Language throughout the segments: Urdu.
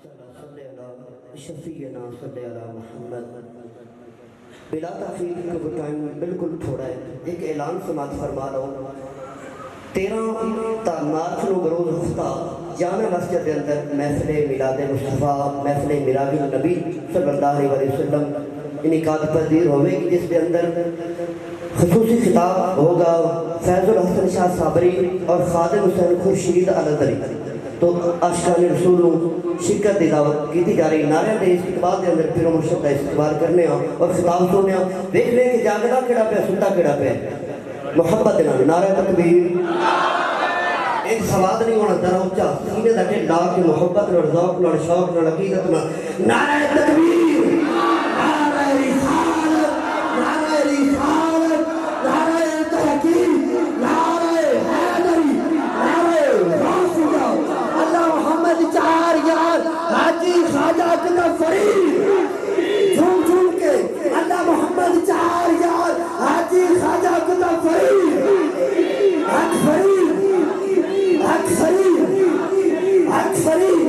صلی اللہ شفیعنا صلی اللہ محمد۔ بلا تاخیر کا ٹائم بالکل تھوڑا ہے، ایک اعلان سماعت فرما رہا ہوں۔ 13 مارچ نو بروز ہفتہ جامع مسجد کے اندر محفل میلاد مصطفیٰ، محفل میلاد النبی صلی اللہ علیہ وسلم انعقاد پذیر ہوئے گی، جس کے اندر خصوصی خطاب ہوگا فیض الحسن شاہ صابری اور خادم حسین خورشید الدری۔ تو عاشقان رسول شرکت دی دعوت کی جا رہی، نعرے دے استقبال کے اندر پھر مرشد کا استقبال کرنے اور خطاب سننے، دیکھ لیں کہ جاگنا کیڑا پہ سنتا کیڑا پہ محبت دینا۔ نعرہ تکبیر، ایک سواد نہیں ہونا ذرا اونچا سینے دا کہ لا کے محبت اور ذوق اور شوق اور عقیدت میں نعرہ تکبیر، نعرہ رسالت، نعرہ رسالت، نعرہ تحقیق، نعرہ حیدری، نعرہ غوثیہ، اللہ محمد چار یار حاجی خواجہ کتا فرید، جھوم جھوم کے اللہ محمد چار یار حاجی خواجہ کتا فرید، حق فرید، حق فرید، حق فرید،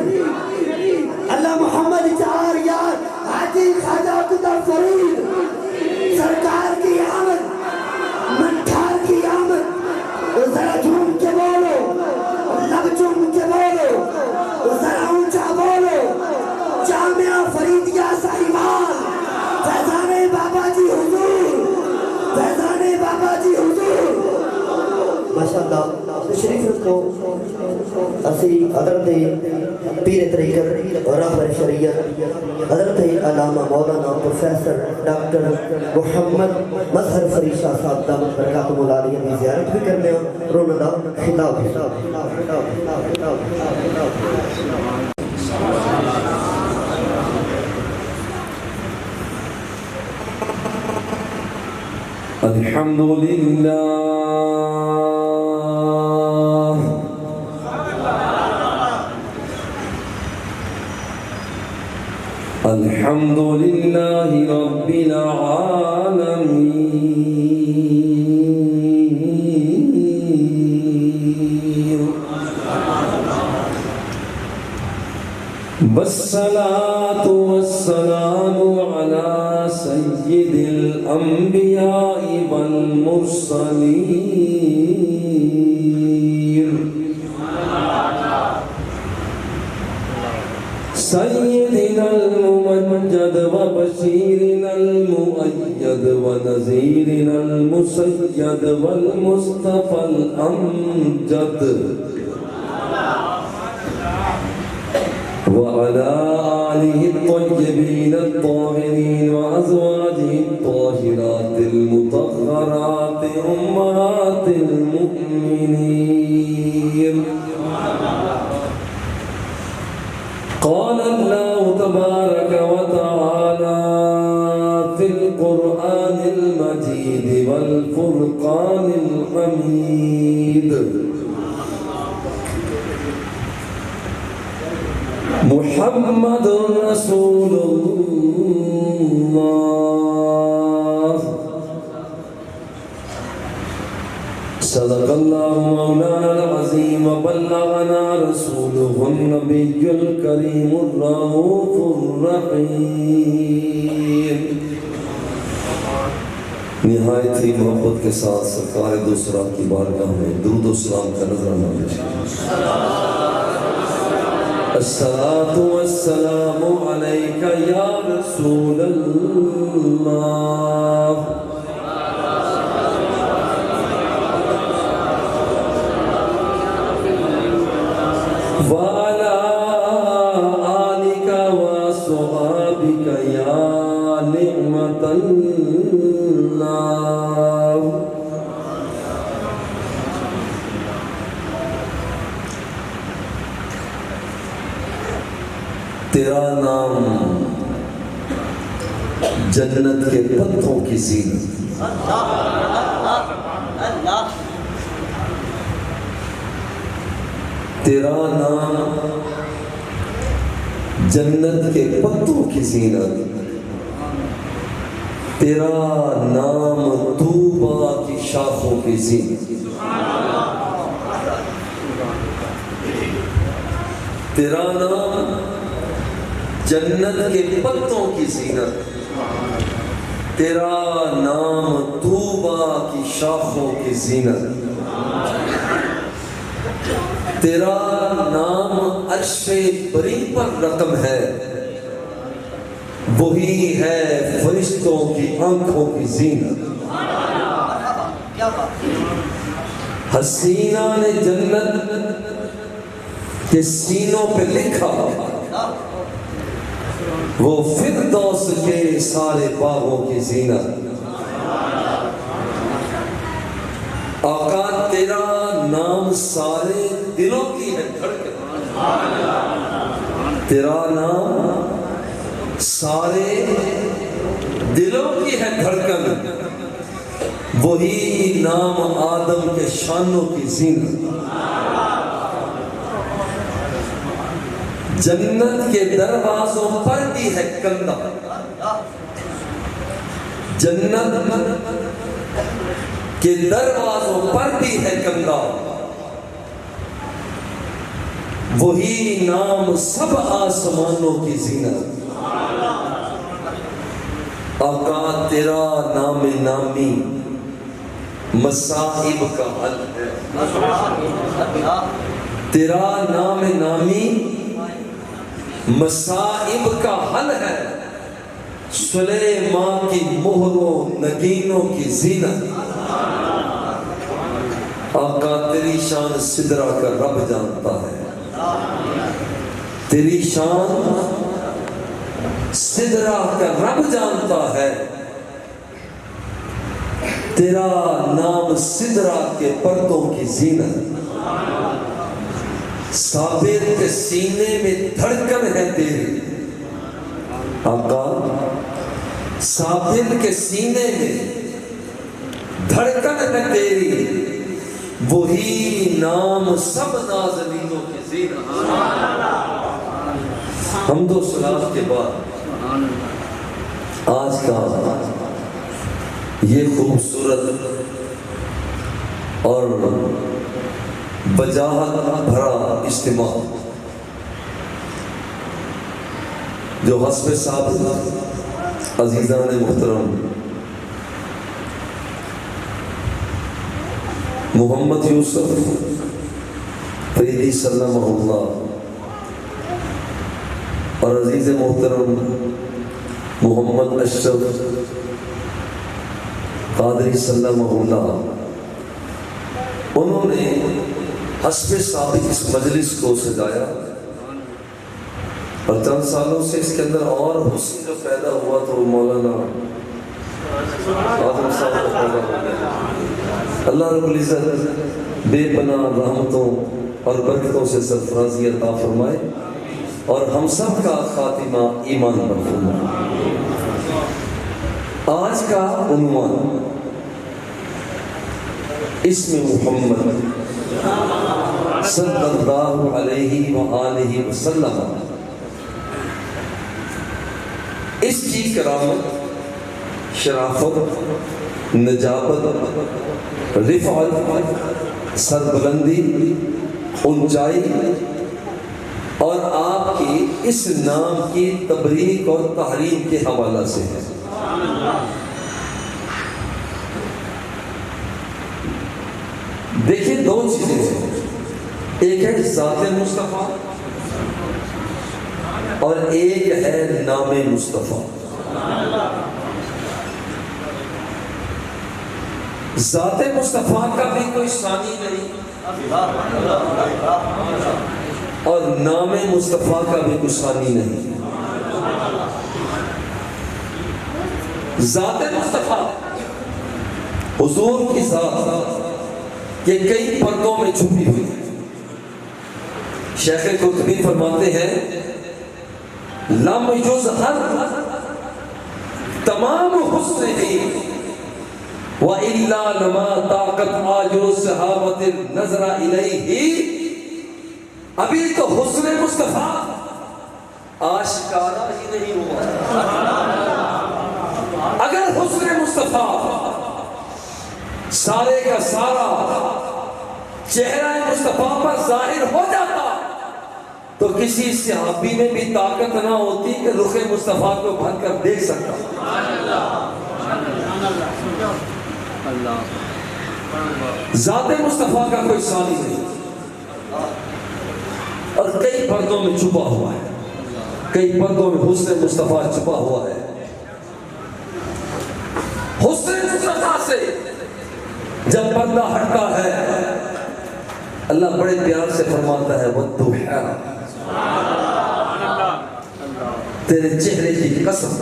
اللہ محمد چار یار حاجی خواجہ کتا فرید، سرکار کی آمد، منٹھار کی آمد، ذرا جھوم کے بولو، لب چوم کے بولو، ذرا اونچا بولو، جامعہ فریدیہ ساہیوال، فیضان بابا جی حضور، فیضان بابا جی حضور۔ ماشاءاللہ تشریف رکھو۔ اسی حضرت پیر طریقت اور راہبر شریعت حضرت علامہ مولانا پروفیسر ڈاکٹر محمد مظہر فرید شاہ صاحب دامت برکاتہ العالیہ کی زیارت بھی کرنے ہیں۔ رونا دا خطاب ہے۔ الحمدللہ الحمدللہ رب العالمین والصلاة والسلام على سید الانبیاء والمرسلین سیدنا الممجد وبشیرنا المؤید ونذیرنا المسید والمصطفى الامجد وعلى آله الطيبين الطاهرين وأزواجه الطاهرات المطهرات أمهات المؤمنين. قال الله تبارك وتعالى في القرآن المجيد والفرقان الحميد: محمد رسول اللہ صدق اللہ مولانا العظیم وبلغنا رسوله النبی الکریم الرؤوف الرحیم۔ نہایت ہی محبت کے ساتھ سرکار دوسرا کی بارگاہ میں درود و سلام کا نذرانہ پیش الصلاة والسلام عليك يا رسول الله وعلى آلك وصحابك يا نعمة الله۔ تیرا نام جنت کے پتوں کی زینت، تیرا نام جنت کے پتوں کی زینت، تیرا نام طوبیٰ کی شاخوں کی زینت، تیرا نام جنت کے پتوں کی زینت، تیرا نام طوبا کی شاخوں کی زینت، تیرا نام عرش بری پر رقم ہے، وہی ہے فرشتوں کی آنکھوں کی زینت۔ حسینہ نے جنت کے سینوں پہ لکھا، وہ فردوس کے سارے باغوں کی زینت۔ آقا تیرا نام سارے دلوں کی ہے دھڑکن، تیرا نام سارے دلوں کی ہے دھڑکن، وہی نام آدم کے شانوں کی زینت۔ جنت کے دروازوں پر بھی ہے کندہ، جنت کے دروازوں پر بھی ہے کندہ، وہی نام سب آسمانوں کی زینت۔ آقا تیرا نام نامی مصائب کا حل ہے، تیرا نام نامی مصائب کا حل ہے، سلیمان کی مہروں نگینوں کی زینت۔ آقا تیری شان سدرا کا رب جانتا ہے، تیری شان سدرا کا رب جانتا ہے، تیرا نام سدرا کے پردوں کی زینت۔ صابر کے سینے میں دھڑکن ہے تیری، آقا صابر کے سینے میں دھڑکن ہے تیری، وہی نام سب نازنینوں کی زینت۔ حمد و ثنا کے بعد آج کا یہ خوبصورت اور بجاہت بھرا اجتماع جو حسب صاحب عزیزان محترم محمد یوسف فریدی سلمہ اللہ اور عزیز محترم محمد اشرف قادری سلمہ اللہ، انہوں نے حسب ثابت اس مجلس کو سجایا، اور چند سالوں سے اس کے اندر اور حسن جو پیدا ہوا تو مولانا آدم صاحب کو پیدا ہو گیا۔ اللہ رب العزت بے پناہ رحمتوں اور برکتوں سے سرفرازی عطا فرمائے، اور ہم سب کا خاتمہ ایمان پر فرمائے۔ آج کا عنوان اسم محمد صلی اللہ علیہ وآلہ وسلم، اس کی کرامت، شرافت، نجابت، رفعت، سربلندی، اونچائی اور آپ کی اس نام کی تبریک اور تحریم کے حوالہ سے ہے۔ دیکھیں دو چیزیں ہیں، ایک ہے ذات مصطفیٰ اور ایک ہے نام مصطفیٰ۔ ذات مصطفیٰ کا بھی کوئی ثانی نہیں اور نام مصطفیٰ کا بھی کوئی ثانی نہیں۔ ذات مصطفیٰ حضور کی ذات یہ کئی پردوں میں چھپی ہوئی ہے۔ شیخ قرطبی فرماتے ہیں لم یظہر تمام حسن ہی وَإِلَّا لَمَا طَاقَتْ آجُرُ الصَّحَابَةِ النَّظْرَ إِلَيْهِ۔ ابھی تو حسن مصطفیٰ آشکارا ہی نہیں ہوا۔ اگر حسن مصطفیٰ سارے کا سارا چہرہ مصطفیٰ پر ظاہر ہو جاتا تو کسی صحابی میں بھی طاقت نہ ہوتی کہ رخ مصطفیٰ کو بھر کر دیکھ سکتا. ذات مصطفیٰ کا کوئی ثانی نہیں اور کئی پردوں میں چھپا ہوا ہے, کئی پردوں میں حسن مصطفیٰ چھپا ہوا ہے. حسن مصطفیٰ سے جب پردہ ہٹتا ہے اللہ بڑے پیار سے فرماتا ہے والضحیٰ, تیرے چہرے کی قسم.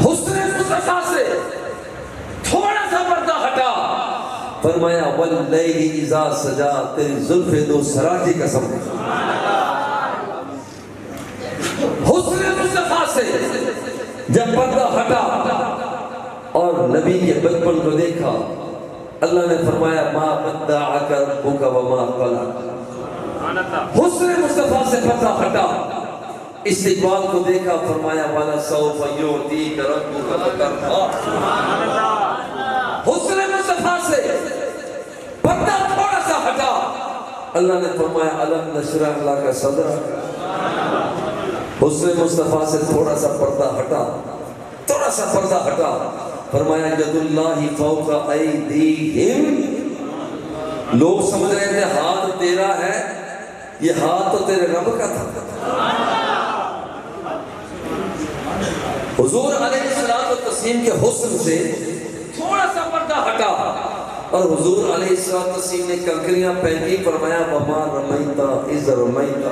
حسن مصطفیٰ سے تھوڑا سا پردہ ہٹا, فرمایا واللیل اذا سجا, تیری زلف دو سرا کی قسم. حسن مصطفیٰ سے جب پردہ ہٹا اور نبی کے بچپن کو دیکھا, اللہ نے فرمایا ما ودعک ربک وما قلی. حسن مصطفیٰ سے پردہ ہٹا, استقبال کو دیکھا, فرمایا وَلَسَوْفَ يُعْطِيكَ رَبُّكَ فَتَرْضَىٰ. حسن مصطفیٰ سے پردہ تھوڑا سا ہٹا, اللہ نے فرمایا أَلَمْ نَشْرَحْ لَكَ صَدْرَكَ. حسن مصطفیٰ سے تھوڑا سا پردہ ہٹا, تھوڑا سا پردہ ہٹا, فرمایا ید اللہ فوق ایدیہم. لوگ سمجھ رہے تھے ہاتھ تیرا ہے, یہ ہاتھ تو تیرے رب کا تھا. حضور علیہ الصلوۃ والتسلیم کے حسن سے تھوڑا سا پردہ ہٹا اور حضور علیہ الصلوۃ والتسلیم نے کنکریاں پھینکی, فرمایا وما رمیت اذ رمیت.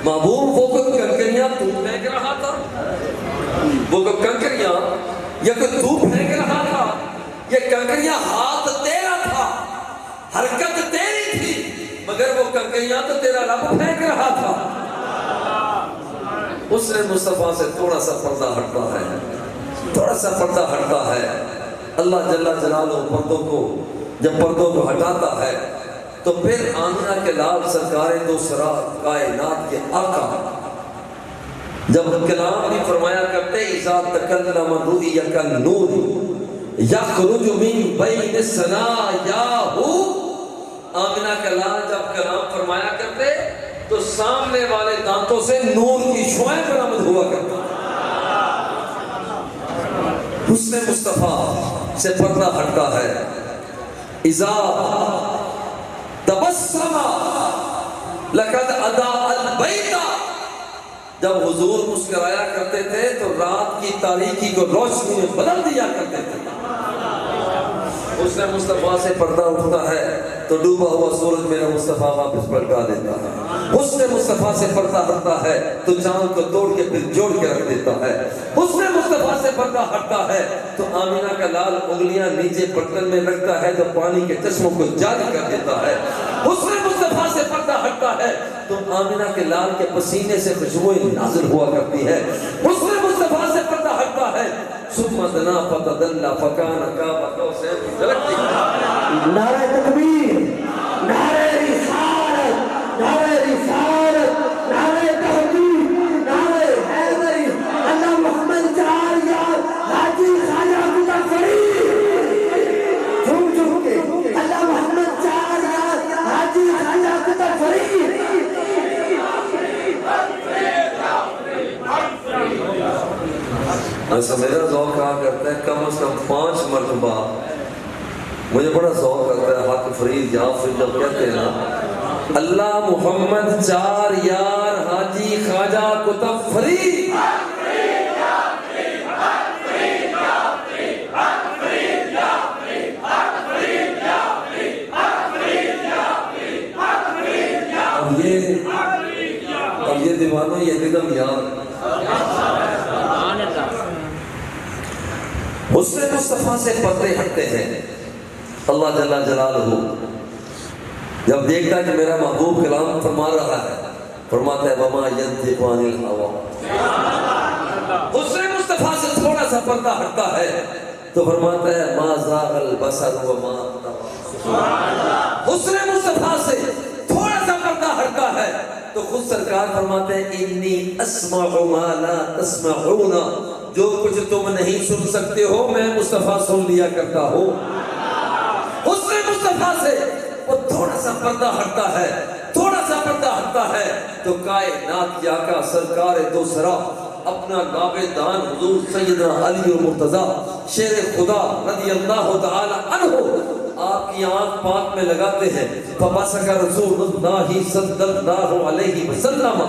محبوب وہ کوئی کنکریاں تو پھینک رہا تھا, وہ کوئی کنکریاں یا کوئی تو پھینک رہا تھا, یہ کنکریاں ہاتھ تیرا تھا, حرکت تیری تھی, مگر وہ کنکریاں تو تیرا رب پھینک رہا تھا. اس نے مصطفیٰ سے تھوڑا سا پردہ ہٹتا ہے, تھوڑا سا پردہ ہٹتا ہے. اللہ جل جلالہ پردوں کو جب پردوں کو ہٹاتا ہے تو پھر آمنہ کے لال سرکار دو سرا کائنات کے آقا جب کلام بھی فرمایا کرتے اذا تکلم رؤیا کالنور یخرج من بین ثنایاہ. آمنہ کے لال جب کلام فرمایا کرتے تو سامنے والے دانتوں سے نور کی شعاعیں برآمد ہوا کرتا. حسن مصطفیٰ سے پردہ ہٹتا ہے. اذا تبسم لقد اضاء البیت. جب حضور مسکرایا کرتے تھے تو رات کی تاریکی کو روشنی میں بدل دیا کرتے تھے. حسن مصطفیٰ سے پردہ اٹھتا ہے تو ڈوبا ہوا سورج میرا مصطفیٰ واپس پلٹا دیتا ہے. حسن مصطفیٰ سے پردہ ہٹتا ہے تو چاند کو توڑ کے پھر جوڑ کے رکھ دیتا ہے. حسن مصطفیٰ سے پردہ ہٹتا ہے تو آمنہ کا لال انگلیاں نیچے برتن میں رکھتا ہے تو پانی کے چشموں کو جاری کر دیتا ہے. حسن مصطفیٰ سے پردہ ہٹتا ہے تو آمنہ کے لال کے پسینے سے خوشبوئیں نازل ہوا کرتی ہے. حسن مصطفیٰ سے پردہ ہٹتا ہے ثم دنا فتدلى فكان قاب قوسين. نعرہ تکبیر, نعرہ رسالت, نعرہ رسالت, نعرہ تحقیق, نعرہ حیدری, اللہ محمد چار یار حاجی خواجہ بولا فرید. جھوم جھوم کے اللہ محمد چار یار حاجی خواجہ بولا فرید. ایسا میرا ذوق کہا کرتا ہے کم از کم 5 مرتبہ مجھے بڑا ذوق کرتا ہے حق فرید یا فرید جب کہتے ہیں نا اللہ محمد چار یار حاجی خواجہ کتب فرید. اب یہ دیوانوں یہ ردم یاد. حسن مصطفیٰ سے پردے ہٹتے ہیں. اللہ جل جلالہ جب دیکھتا ہے کہ میرا محبوب کلام فرما رہا ہے فرماتا ہے وما ينطق عن الهوى. حسن مصطفیٰ سے تھوڑا سا پردہ ہٹتا ہے تو فرماتا ہے ما زاغ البصر وما طغى. حسن مصطفیٰ سے تھوڑا سا پردہ ہٹتا ہے تو خود سرکار فرماتے ہیں انی اسمع ما لا تسمعون. جو کچھ تم نہیں سن سکتے ہو میں مصطفیٰ سن لیا کرتا ہوں. حسن مصطفیٰ سے وہ سا پردہ ہٹتا ہے، تھوڑا سا پردہ ہٹتا ہے تو کائنات کی آقا سرکار دو سرا اپنا نابدان حضور سیدنا علی مرتضیٰ شیر خدا رضی اللہ تعالی عنہ آپ کی آنکھ پاک میں لگاتے ہیں. فَمَسَكَ رَسُولُ اللَّهِ صَلَّى اللَّهُ عَلَيْهِ وَسَلَّمَ،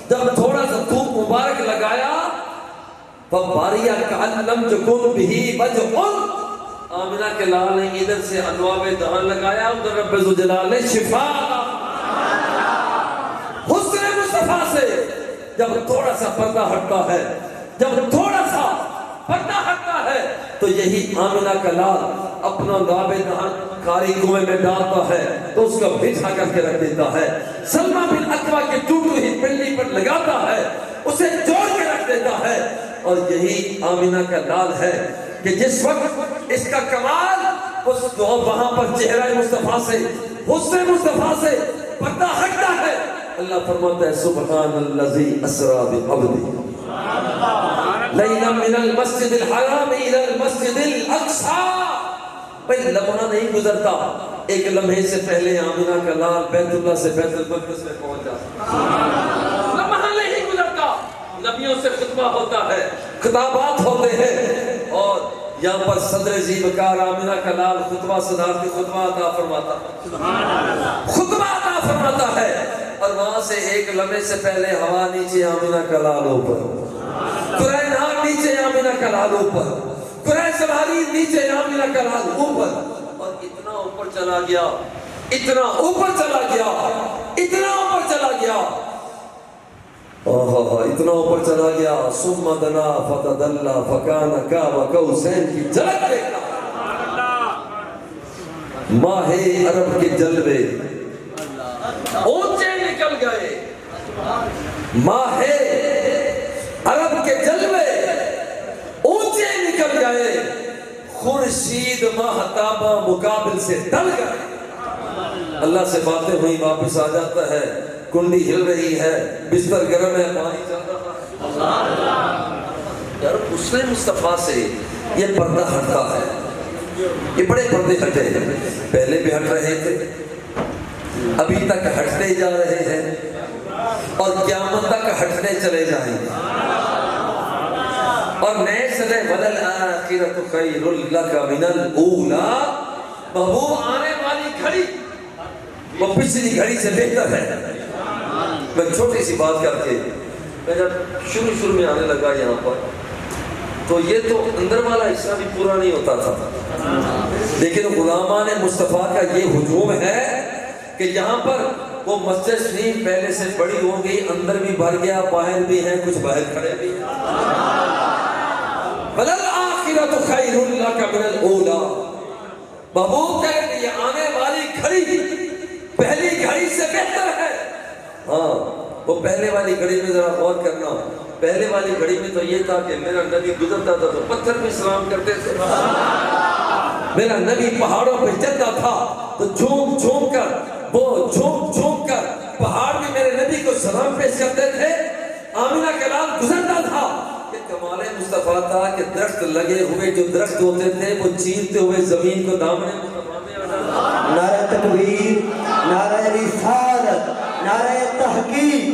جب تھوڑا سا تھوک مبارک لگایا فَبَارِيَ كَأَن لَّمْ يَكُن بِهِ وَجْعٌ، آمنہ کے لال نے ادھر سے انواب دہان لگایا، ادھر رب ذوالجلال نے شفا حسن مصطفیٰ سے. جب تھوڑا سا پردہ ہٹتا ہے، جب تھوڑا سا پردہ ہٹتا ہے تو یہی آمنہ کا لال اپنا نواب دہان کاری کنویں میں ڈالتا ہے تو اس کا بچھا کر کے رکھ دیتا ہے. سلمہ بن اکوع کی ٹوٹو ہی پنڈلی پر لگاتا ہے، اسے جوڑ کے رکھ دیتا ہے. اور یہی آمنہ کا لال ہے کہ جس وقت اس کا کمال اس وہاں پر چہرہ مصطفیٰ سے حسن مصطفیٰ سے پردہ ہٹتا ہے، اللہ فرماتا ہے سبحان الذی اسریٰ بعبدہ لیلا من المسجد الحرام الى المسجد الاقصی. بھئی لمحہ نہیں گزرتا، ایک لمحے سے پہلے آمنہ کا لال بیت اللہ سے بیت المقدس میں پہنچ جاتا. لمحہ نہیں گزرتا، نبیوں سے خطبہ ہوتا ہے، خطابات ہوتے ہیں، اور یہاں پر صدر زیبکار آمنہ کا لال خطبہ صدارتی خطبہ عطا فرماتا، خطبہ عطا فرماتا ہے. اور وہاں سے ایک لمحے سے پہلے ہوا نیچے آمنہ کا لال اوپر، قرآن نار نیچے آمنہ کا لال اوپر، قرآن سواری نیچے آمنہ کا لال اوپر. اور اتنا اوپر چلا گیا، اتنا اوپر چلا گیا، اتنا اوپر چلا گیا، اتنا اوپر چلا گیا. ثم دنا فتدلى فكان قاب قوسين کی جھلک دیکھا. ماہ عرب کے جلوے اونچے نکل گئے، ماہ عرب کے جلوے اونچے نکل گئے، خورشید ماہتابہ مقابل سے ڈل گئے. اللہ سے باتیں ہوئی، واپس آ جاتا ہے، کنڈی ہل رہی ہے، بستر گرم ہے، پانی چل رہا ہے. یار حسن مصطفیٰ سے یہ پردہ ہٹتا ہے. یہ بڑے پردے ہٹے ہیں، پہلے بھی ہٹ رہے تھے، ابھی تک ہٹتے جا رہے ہیں، اور قیامت تک ہٹنے چلے جائیں گے. اور نئے صدے وَلَلْآخِرَةُ خَيْرٌ لَكَ مِنَ الْأُولَى، محبوب آنے والی گھڑی وہ پچھلی گھڑی سے بہتر ہے. میں چھوٹی سی بات کر کے، میں جب شروع میں آنے لگا یہاں پر تو یہ تو اندر والا حصہ بھی پورا نہیں ہوتا تھا، لیکن غلامان مصطفیٰ کا یہ ہجوم ہے کہ یہاں پر وہ مسجد شریف پہلے سے بڑی ہو گئی، اندر بھی بھر گیا، باہر بھی ہیں، کچھ باہر کھڑے بھی ہیں. وَلَلْآخِرَةُ خَيْرٌ لَكَ مِنَ الْأُولَى، محبوب کہتے ہیں یہ آنے والی گھڑی پہلی گھڑی سے بہتر ہے. ہاں وہ پہلے والی گھڑی میں ذرا غور کرنا، پہلے والی گھڑی میں تو یہ تھا کہ میرا نبی گزرتا تھا تو پتھر بھی سلام کرتے تھے، میرا نبی پہاڑوں پہ چلتا تھا تو جھوم جھوم کر، وہ جھوم جھوم کر پہاڑ بھی میرے نبی کو سلام پیش کرتے تھے. آمنہ کا لال گزرتا تھا. کہ کمال مصطفیٰ تھا کہ درخت لگے ہوئے جو درخت ہوتے تھے وہ چیرتے ہوئے زمین کو دامن مصطفیٰ میں آ جاتا. نعرہ تکبیر، نعرہ رسالت، نعرہ تحقیق،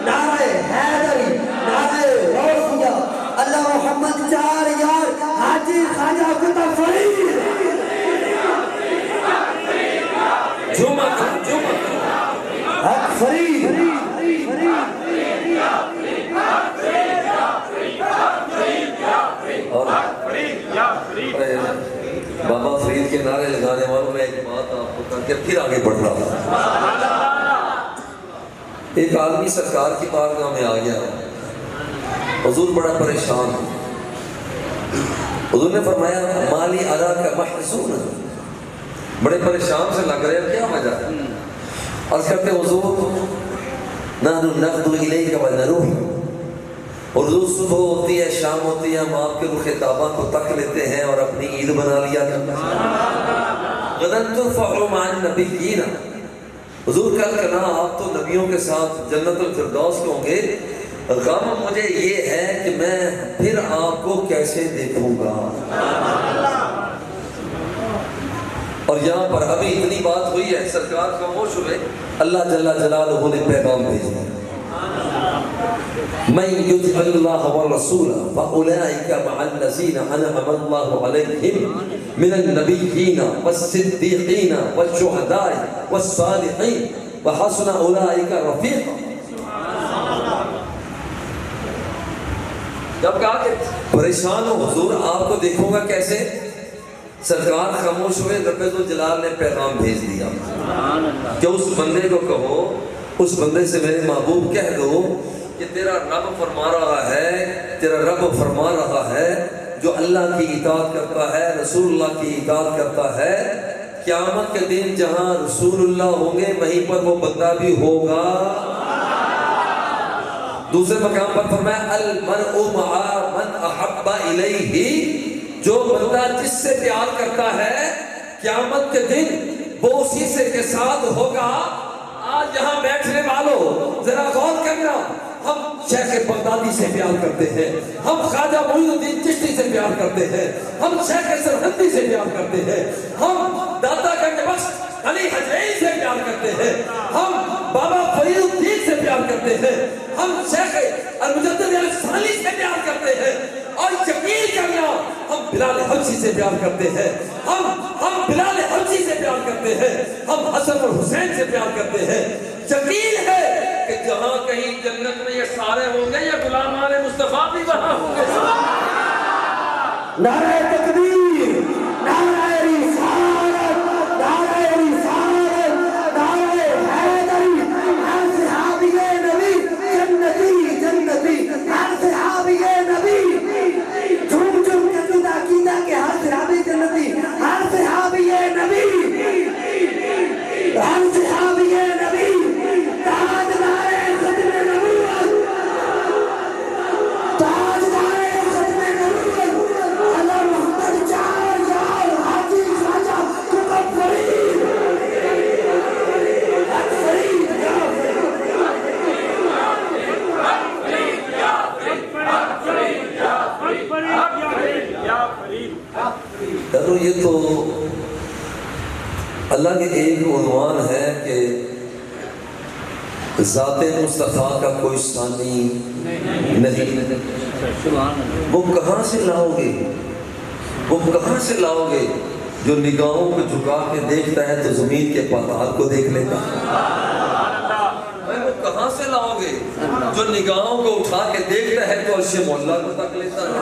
نعرہ حیدری، نعرہ غوثیہ، اللہ محمد چار یار حاجی خواجہ قطب فرید. جمعہ حق فرید. اور بابا فرید کے نعرے لگانے والوں میں ایک بات آپ کو کر کے پھر آگے بڑھ رہا ہوں. ایک آدمی سرکار کی بارگاہ میں آ گیا، حضور بڑا پریشان. حضور نے فرمایا مالی ادا کا محسون، بڑے پریشان سے لگ رہے ہیں، کیا وجہ ہے؟ عرض کرتے حضور نحن نغدو الیک و نروح، اور حضور صبح ہوتی ہے شام ہوتی ہے ہم آپ کے رخ تاباں کو تک لیتے ہیں اور اپنی عید بنا لیا کرتے ہیں. غداً ترفع مع النبیین، حضور کل کنا آپ تو نبیوں کے ساتھ جنت الفردوس میں ہوں گے، غم مجھے یہ ہے کہ میں پھر آپ کو کیسے دیکھوں گا. اور یہاں پر ابھی اتنی بات ہوئی ہے، سرکار خاموش ہوئے، اللہ جل جلالہ نے پیغام بھیج دیا، من یطع اللہ والرسول فاولئک مع الذین انعم اللہ علیہم من النبیین والصدیقین والشہداء والصالحین وحسن اولئک رفیقا۔ جب کہا کہ پریشان ہو حضور آپ کو دیکھوں گا کیسے، سرکار خاموش ہوئے، رب ذوالجلال نے پیغام بھیج دیا کہ اس بندے کو کہو، اس بندے سے میرے محبوب کہہ دو کہ تیرا رب فرما رہا ہے جو اللہ کی اطاعت کرتا ہے، رسول اللہ کی اطاعت کرتا ہے، قیامت کے دن جہاں رسول اللہ ہوں گے وہیں پر وہ بندہ بھی ہوگا۔ دوسرے مقام پر فرمایا المرء مع من احب الیہ، جو بندہ جس سے پیار کرتا ہے قیامت کے دن وہ اسی سے کے ساتھ ہوگا۔ آج یہاں بیٹھنے والوں ذرا غور کرنا، ہم شیخ بغدادی سے پیار کرتے ہیں، ہم خواجہ معین الدین چشتی سے پیار کرتے ہیں، ہم شیخ سرہندی سے پیار کرتے ہیں، ہم داتا گنج بخش علی حجویری سے پیار کرتے ہیں، ہم بابا فرید الدین سے پیار کرتے ہیں، ہم شیخ المجدد الثانی سے پیار کرتے ہیں، اور یقین کرنا ہم بلال حبشی سے پیار کرتے ہیں، ہم بلال حبشی سے پیار کرتے ہیں، ہم حسن اور حسین سے پیار کرتے ہیں۔ یقین ہے کہ جہاں کہیں جنت میں یہ سارے ہوں گے، یہ غلامان مصطفیٰ بھی وہاں ہوں گے۔ نعرہ تکبیر، نعرہ رسالت، نعرہ رسالت، نعرہ حیدری، ہر صحابی نبی جنتی جنتی، ہر صحابی نبی جھوم جھوم کے تو عقیدہ کہ ہر صحابی جنتی، ہر صحابی نبی، ہر صحابی نبی تاجدار ختم نبوت، تاجدار ختم نبوت، اللہ محمد چار یار حاجی خواجہ کتب فرید، تو یہ تو اللہ کے ایک عنوان ہے کہ ذات مصطفیٰ کا کوئی ثانی نہیں۔ وہ کہاں سے لاؤ گے، وہ کہاں سے لاؤ گے جو نگاہوں کو جھکا کے دیکھتا ہے تو زمین کے پاتال کو دیکھ لیتا ہے؟ وہ کہاں سے لاؤ گے جو نگاہوں کو اٹھا کے دیکھتا ہے تو عرش مولا کو تک لیتا ہے؟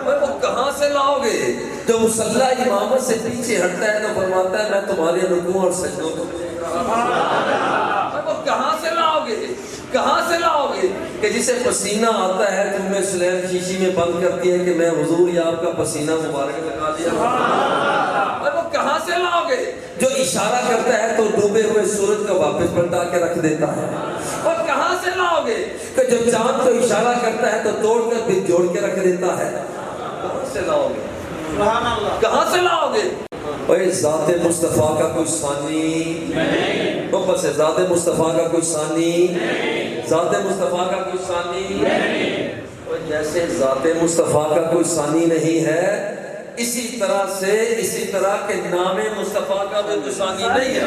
وہ کہاں سے لاؤ گے جو مصلی امامت سے پیچھے ہٹتا ہے تو فرماتا ہے میں تمہارے رکوع اور سجدوں کو دیکھ رہا ہوں؟ وہ کہاں سے لاؤ گے، کہاں سے لاؤ گے کہ جسے پسینہ آتا ہے تم نے سلیم شیشی میں بند کرتی ہے کہ میں حضور یا آپ کا پسینہ مبارک لگا دیا؟ وہ کہاں سے لاؤ گے جو اشارہ کرتا ہے تو ڈوبے ہوئے سورج کو واپس پلٹا کے رکھ دیتا ہے؟ اور کہاں سے لاؤ گے کہ جو چاند کو اشارہ کرتا ہے تو توڑ کر پھر جوڑ کے رکھ دیتا ہے؟ کہاں سے لاؤ گے، کہاں سے لاؤ گے؟ اور ذات مصطفیٰ کا کوئی ثانی نہیں، تو بس ذات مصطفیٰ کا کوئی ثانی نہیں، ذات مصطفیٰ کا کوئی ثانی نہیں۔ اور جیسے ذات مصطفیٰ کا کوئی ثانی نہیں ہے، اسی طرح کے نام مصطفیٰ کا بھی کوئی ثانی نہیں ہے۔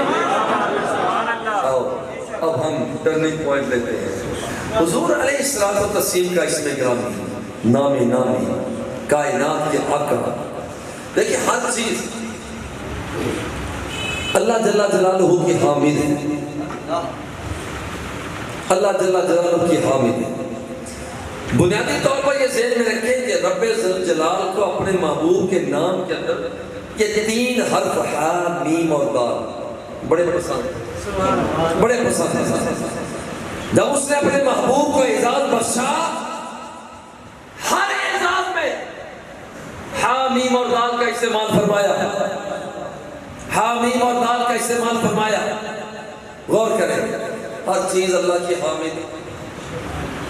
اب ہم ٹرننگ پوائنٹ لیتے ہیں۔ حضور علیہ الصلوۃ والتسلیم کا اسم گرامی، نامی کائنات کے آقا۔ دیکھیں ہر چیز اللہ جل جلالہ کی حامد ہے، اللہ جل جلالہ کی حامد ہے۔ بنیادی طور پر یہ ذہن میں رکھیں کہ رب ذوالجلال کو اپنے محبوب کے نام کے اندر یہ 3 حرف حا میم اور دال بڑے پسند ہیں۔ جب اس نے اپنے محبوب کو اعزاز بخشا، ہر اعزاز میں حا میم اور دال کا استعمال فرمایا، حا میم اور دال کا استعمال فرمایا۔ غور کریں، ہر چیز اللہ کی حامد،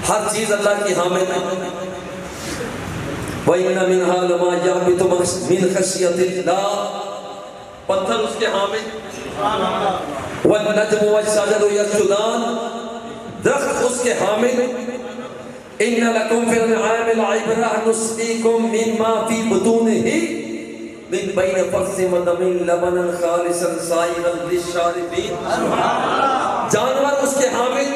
ہر چیز اللہ کی حامد۔ وَإِنَّ مِنْهَا لَمَا يَهْبِطُ مِنْ خَشْيَةِ اللَّهِ، پتھر اس کے حامد۔ وَالنَّجْمُ وَالشَّجَرُ يَسْجُدَانِ، درخت اس کے حامد۔ إِنَّ لَكُمْ فِي الْأَنْعَامِ لَعِبْرَةً نُسْقِيكُم مِّمَّا فِي بُطُونِهِ من بین فرث ودم لبنا خالصا سائغا للشاربین. جانور اس کے حامل.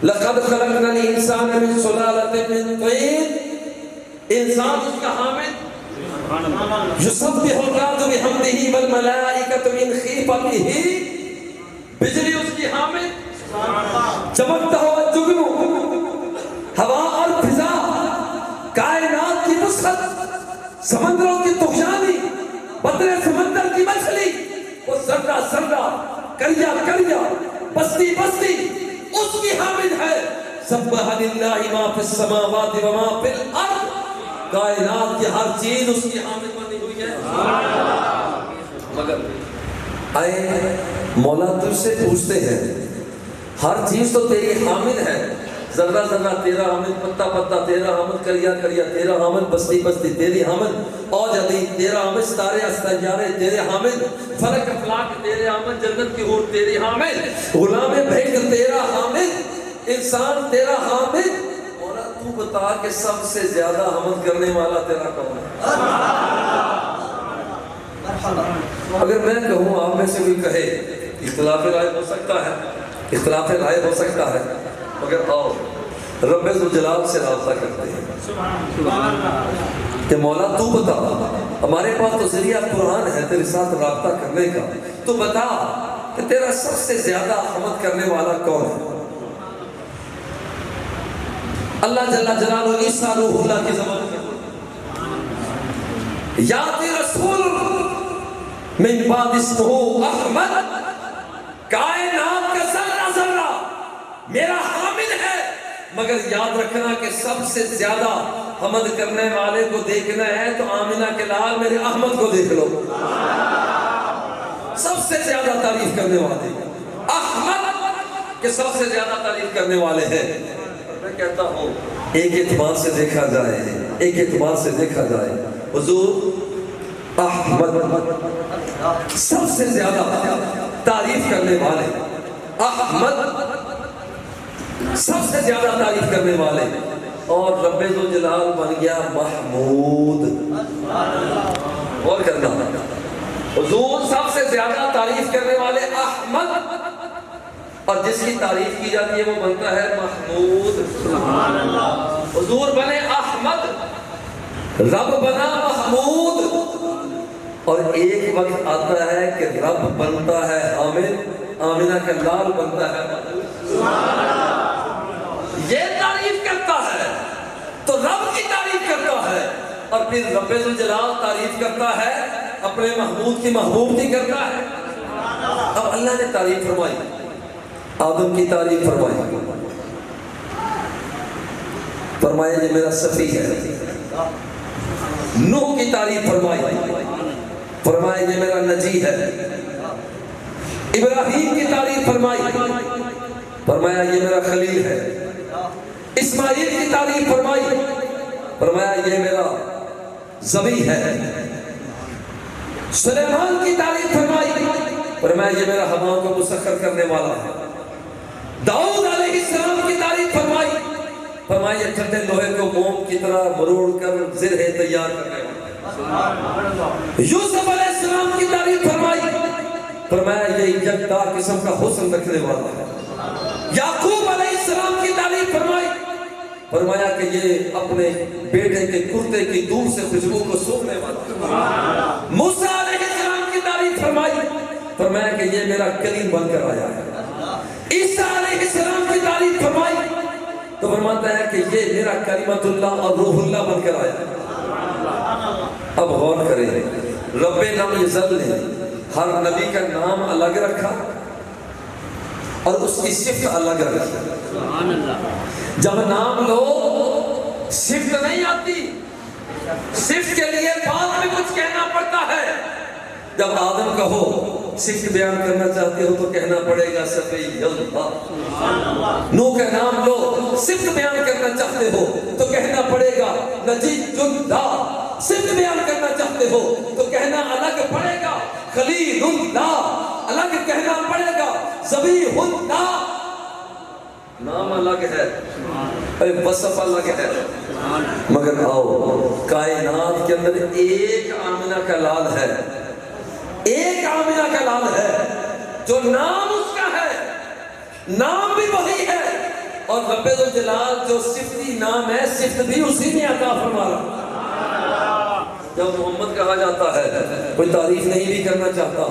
لقد خلقنا الانسان من سلالۃ من طین. انسان اس کا حامل. یسبح الرعد بحمدہ والملائکۃ من خیفتہ. بجلی اس کی حامل. چمکتا ہوا جگنو، ہوا اور فضا، کائنات کی وسعت، سمندروں کی طغیانی، بطن سمندر کی مچھلی، وہ ذرہ ذرہ، کریا کریا، بستی بستی اس کی حامل ہے. سبح للہ ما فی السماوات و ما فی الارض. کائنات کی ہر چیز اس کی حامل بنی ہوئی ہے. مگر آئے مولا تجھ سے پوچھتے ہیں، ہر چیز تو تیری حامل ہے. ذرہ ذرہ تیرا حامل، پتا پتا تیرا حامل، کریا کریا تیرا حامل، بستی بستی تیری حامل، اوج علی تیرا حامل، ستارے استیارے تیرے حامل، فلک افلاک تیرے حامل، جنت کی حور تیری حامل، غلام بھیڑ تیرا حامل، انسان تیرا حامل. اور تو بتا کہ سب سے زیادہ حمل کرنے والا تیرا کون ہے؟ اگر میں کہوں، آپ میں سے کوئی کہے، اختلاف رائے ہو سکتا ہے، اختلاف رائے ہو سکتا ہے، مگر آؤ رب ذوالجلال سے رابطہ کرتے ہیں کہ مولا تو بتا. ہمارے پاس تو ذریعہ قرآن ہے تیرے ساتھ رابطہ کرنے کا. تو بتا کہ تیرا سب سے زیادہ حمد کرنے والا کون ہے؟ اللہ جل جلالہ عیسیٰ روح اللہ کی زبان میں یاتی رسول من بعد اسمہ احمد. کائنات کا ذرہ ذرہ میرا حامل ہے، مگر یاد رکھنا کہ سب سے زیادہ حمد کرنے والے کو دیکھنا ہے تو آمنہ کے لال میرے احمد کو دیکھ لو. سب سے زیادہ تعریف کرنے والے احمد کے سب سے زیادہ تعریف کرنے والے ہیں. میں کہتا ہوں ایک اعتبار سے دیکھا جائے، ایک اعتبار سے دیکھا جائے، حضور احمد سب سے زیادہ تعریف کرنے والے، احمد سب سے زیادہ تعریف کرنے والے، اور رب ذوالجلال بن گیا محمود. اور کرنا حضور سب سے زیادہ تعریف کرنے والے احمد، اور جس کی تعریف کی جاتی ہے وہ بنتا ہے محمود. حضور بنے احمد، رب بنا محمود. اور ایک وقت آتا ہے کہ رب بنتا ہے حامد، آمنہ کا لال بنتا ہے محمود. یہ تعریف کرتا ہے تو رب کی تعریف کرتا ہے، اور پھر رب ذوالجلال تعریف کرتا ہے اپنے محمود کی، محبوب کی کرتا ہے. اب اللہ نے تعریف فرمائی، آدم کی تعریف فرمائی، فرمایا یہ میرا صفی ہے. نوح کی تعریف فرمائی، فرمایا یہ میرا نجی ہے. ابراہیم کی تعریف فرمائی، فرمایا یہ میرا خلیل ہے. اسماعیل کی تعریف فرمائی، فرمایا یہ میرا ذبیح ہے. سلیمان کی تعریف فرمائی، فرمایا یہ میرا ہواؤں کو مسخر کرنے والا ہے. داؤد علیہ السلام کی تعریف فرمائی، فرمایا یہ ٹھنڈے لوہے کو موم کی طرح مروڑ کر زرہ تیار کرنے والا. یوسف علیہ السلام کی تعریف فرمائی، فرمایا یہ یکتا قسم کا حسن رکھنے والا ہے. یعقوب علیہ السلام کی تعریف فرمائی، فرمایا کہ یہ اپنے بیٹے کے کرتے کی دور سے خوشبو کو سونگنے والا ہے. موسیٰ علیہ السلام کی تعریف فرمائی، فرمایا کہ یہ میرا کلیم بن کر آیا ہے. عیسیٰ علیہ السلام کی تعریف فرمائی تو فرماتا ہے کہ یہ میرا کلمۃ اللہ اور روح اللہ بن کر آیا ہے. اب غور کریں، رب لم یزل نے ہر نبی کا نام الگ رکھا اور اس کی صفت الگ رکھی. جب نام لو صفت نہیں آتی، صفت کے لیے بعد میں کچھ کہنا پڑتا ہے. جب آدم کہو صفت بیان کرنا چاہتے ہو تو کہنا پڑے گا صفی اللہ. نوح کا نام لو صفت بیان کرنا چاہتے ہو تو کہنا پڑے گا نجی اللہ. صفت بیان کرنا چاہتے ہو تو کہنا الگ پڑے گا خلیل اللہ، الگ کہنا پڑے گا ذبیح اللہ. نام الگ ہے، وصف الگ ہے، مگر آؤ کائنات کے اندر ایک آمنہ کا لال ہے، ایک آمنہ کا لال ہے جو نام اس کا ہے، نام بھی وہی ہے، اور رب ذوالجلال جو صفتی نام ہے صفت بھی اسی نے عطا فرمایا۔ جب محمد کہا جاتا ہے کوئی تعریف نہیں بھی کرنا چاہتا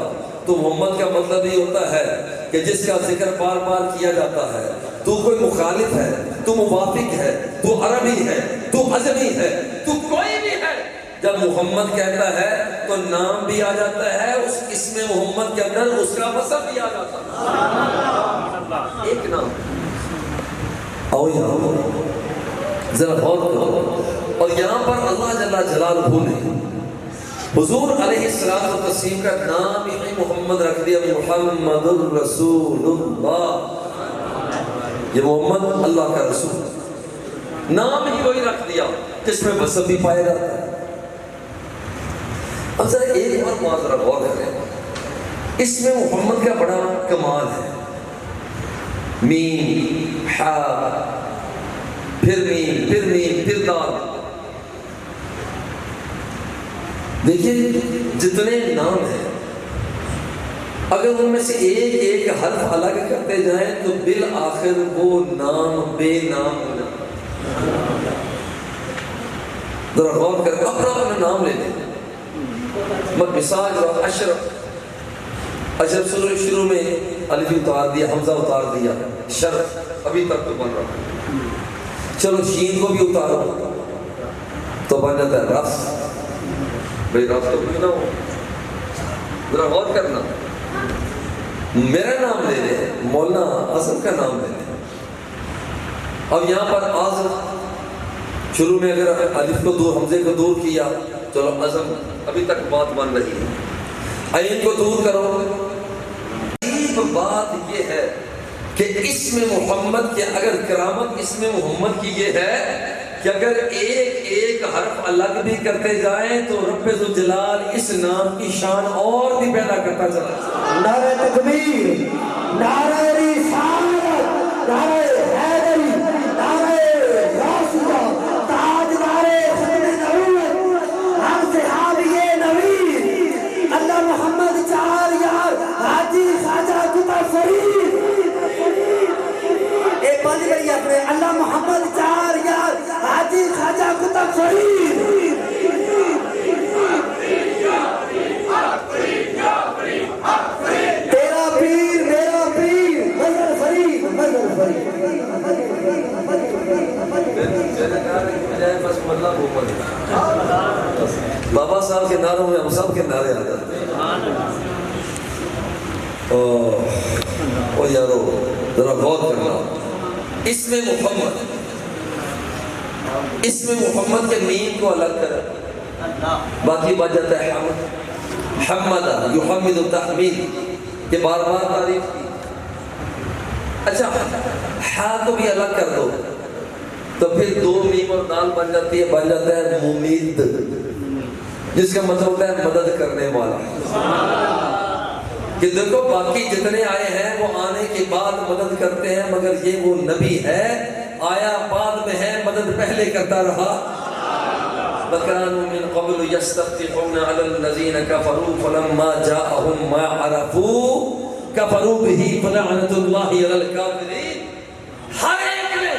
تو محمد کا مطلب یہ ہوتا ہے کہ جس کا ذکر بار بار کیا جاتا ہے، تو کوئی مخالف ہے، تو موافق ہے، تو عربی ہے، تو عجمی ہے، تو کوئی بھی ہے، جب محمد کہتا ہے تو نام بھی آ جاتا ہے، اس اسم محمد کے اندر اس کا وصف بھی آ جاتا ہے، ایک نام۔ آؤ یہاں ذرا غور کرو، اور یہاں پر اللہ جل جلالہ نے حضور علیہ السلام و تسلیم کا نام ہی محمد رکھ دیا، محمد الرسول اللہ، یہ محمد اللہ کا رسول، نام ہی وہی رکھ دیا جس میں وصف بھی پایا جاتا ہے۔ اب ذرا ایک اور بات ذرا غور کریں، اس میں محمد کا بڑا کمال ہے، میم ہا پھر میم پھر میم پھر دال، دیکھیے جتنے نام ہیں اگر ان میں سے ایک ایک حرف الگ کرتے جائیں تو بالآخر وہ نام بے نام ہو جاتا۔ ذرا غور کر اپنا اپنا نام لے لیں، مثال اشرف شروع میں الف اتار دیا، حمزہ اتار دیا، شرف ابھی تک تو بن رہا، چلو شین کو بھی اتارو تو بن جاتا ہے رف، بھئی رف تو بھی نہ ہو، ذرا غور کرنا، میرا نام لے لیں، مولانا اعظم کا نام لے لیں، اب یہاں پر اعظم شروع میں اگر الف کو دور حمزے کو دور کیا، چلو اعظم ابھی تک بات بن رہی ہے، عین کو دور کرو۔ عجیب بات یہ ہے کہ اسم محمد کے اگر کرامت اسم محمد کی یہ ہے کہ اگر ایک ایک حرف الگ بھی کرتے جائیں تو رب ذوالجلال اس نام کی شان اور بھی پیدا کرتا چلا جائے۔ نعرہ تکبیر، نعرہ رسالت، نعرہ حیدری، نعرہ رسولہ، تاجدار خدمت نبوت، ہم صحابی نبی، اللہ محمد چار یار، حاجی خواجہ کتا فرید، ایک بات بڑی اپنے اللہ محمد چار یار، حاجی خواجہ کتا فرید، تیرا پیر میرا پیر مظہر فرید، مظہر فرید، بابا صاحب کے نعروں میں ہم سب کے نعرے آ جاتے ہیں۔ او یارو ذرا غور کرنا، اسم محمد، اسم محمد کے میم کو الگ کر، باقی بات جاتا ہے حمد، حمدہ یحمد تحمید، یہ بار بار تعریف کی۔ اچھا ہا کو بھی الگ کر دو تو پھر دو میم اور دال بن جاتی ہے، بن جاتا ہے ممید، جس کا مطلب ہوتا ہے مدد کرنے والا، کہ دیکھو باقی جتنے آئے ہیں وہ آنے کے بعد مدد کرتے ہیں، مگر یہ وہ نبی ہے آیا بعد میں ہے، مدد پہلے کرتا رہا۔ وَكَانُوا مِن قَبْلُ يَسْتَفْتِحُونَ عَلَى الَّذِينَ كَفَرُوا فَلَمَّا جَاءَهُم مَّا عَرَفُوا كَفَرُوا بِهِ فَلَعْنَةُ اللَّهِ عَلَى الْكَافِرِينَ، ہر ایک نے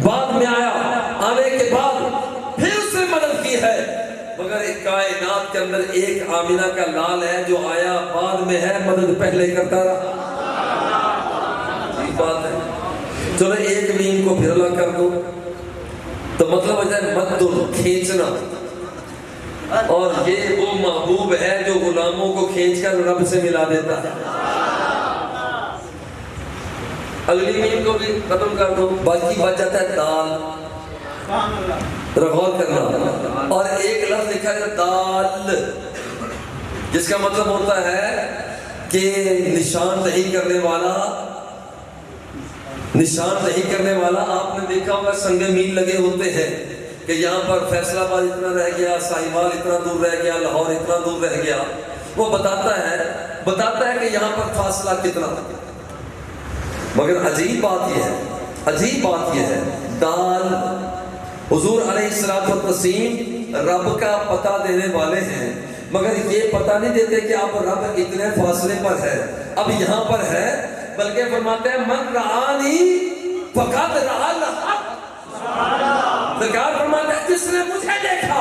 بعد میں آیا، آنے کے بعد پھر اس نے مدد کی ہے، مگر ایک کائنات کے اندر ایک آمنہ کا لال ہے جو آیا بعد میں ہے، مدد پہلے کرتا رہا۔ یہ بات ہے، چلو ایک میم کو پھر الگ کر دو تو مطلب ہوتا ہے مد کھینچنا، اور یہ وہ محبوب ہے جو غلاموں کو کھینچ کر رب سے ملا دیتا ہے۔ اگلی میم کو بھی ختم کر دو، باقی بچ جاتا ہے دال، غور کرنا، اور ایک لفظ لکھا ہے دال، جس کا مطلب ہوتا ہے کہ نشان نہیں کرنے والا، نشان نہیں کرنے والا۔ آپ نے دیکھا ہوگا سنگ میل لگے ہوتے ہیں کہ یہاں پر فیصلہ آباد اتنا رہ گیا، ساہیوال اتنا دور رہ گیا، لاہور اتنا دور رہ گیا، وہ بتاتا ہے کہ یہاں پر فاصلہ کتنا، مگر عجیب بات یہ ہے عجیب بات یہ ہے، دال حضور علیہ الصلوۃ والتسلیم رب کا پتہ دینے والے ہیں، مگر یہ پتہ نہیں دیتے کہ اب رب اتنے فاصلے پر ہے، اب یہاں پر ہے، بلکہ فرماتے ہیں من رآنی فقد رأى الحق۔ سرکار فرماتے ہیں جس نے مجھے دیکھا،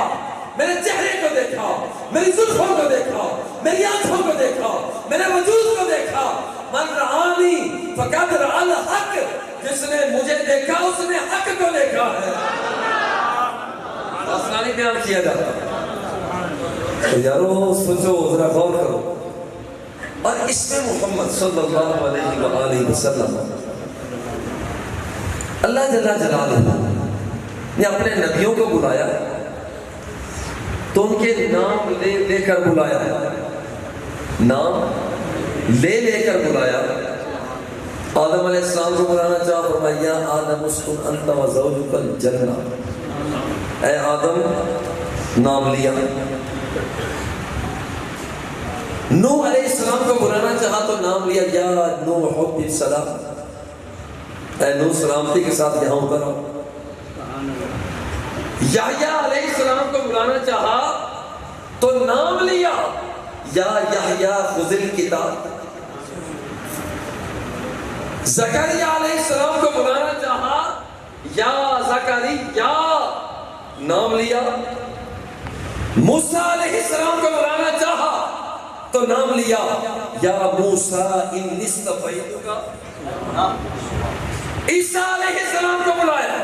میرے چہرے کو دیکھا، میری زلفوں کو دیکھا، میری آنکھوں کو دیکھا، میرے وجود کو دیکھا، من رآنی فقد رأى الحق، جس نے مجھے دیکھا اس نے حق کو دیکھا ہے۔ آسانی بیان کیا جاتا ہے، یارو سوچو، ذرا غور کرو۔ اور اس میں محمد صلی اللہ علیہ وآلہ وسلم اللہ جل جلالہ نے اپنے نبیوں کو بلایا تو ان کے نام لے لے کر بلایا، نام لے لے کر بلایا۔ آدم علیہ السلام کو بلانا چاہا، فرمایا یا آدم اسکن انت و زوجک الجنہ، اے آدم، نام لیا۔ نوح علیہ السلام کو بلانا چاہا تو نام لیا، یا نوح حب السلام، اے نوح سلامتی کے ساتھ یہاں اتر آؤ۔ یحییٰ علیہ السلام کو بلانا چاہا تو نام لیا، یا یحییٰ خذ الکتاب۔ زکریا علیہ السلام کو بلانا چاہا، یا زکریا، نام لیا۔ موسیٰ علیہ السلام کو بلانا چاہا تو نام لیا، یا موسیٰ انی اصطفیتک۔ عیسیٰ علیہ السلام کو بلایا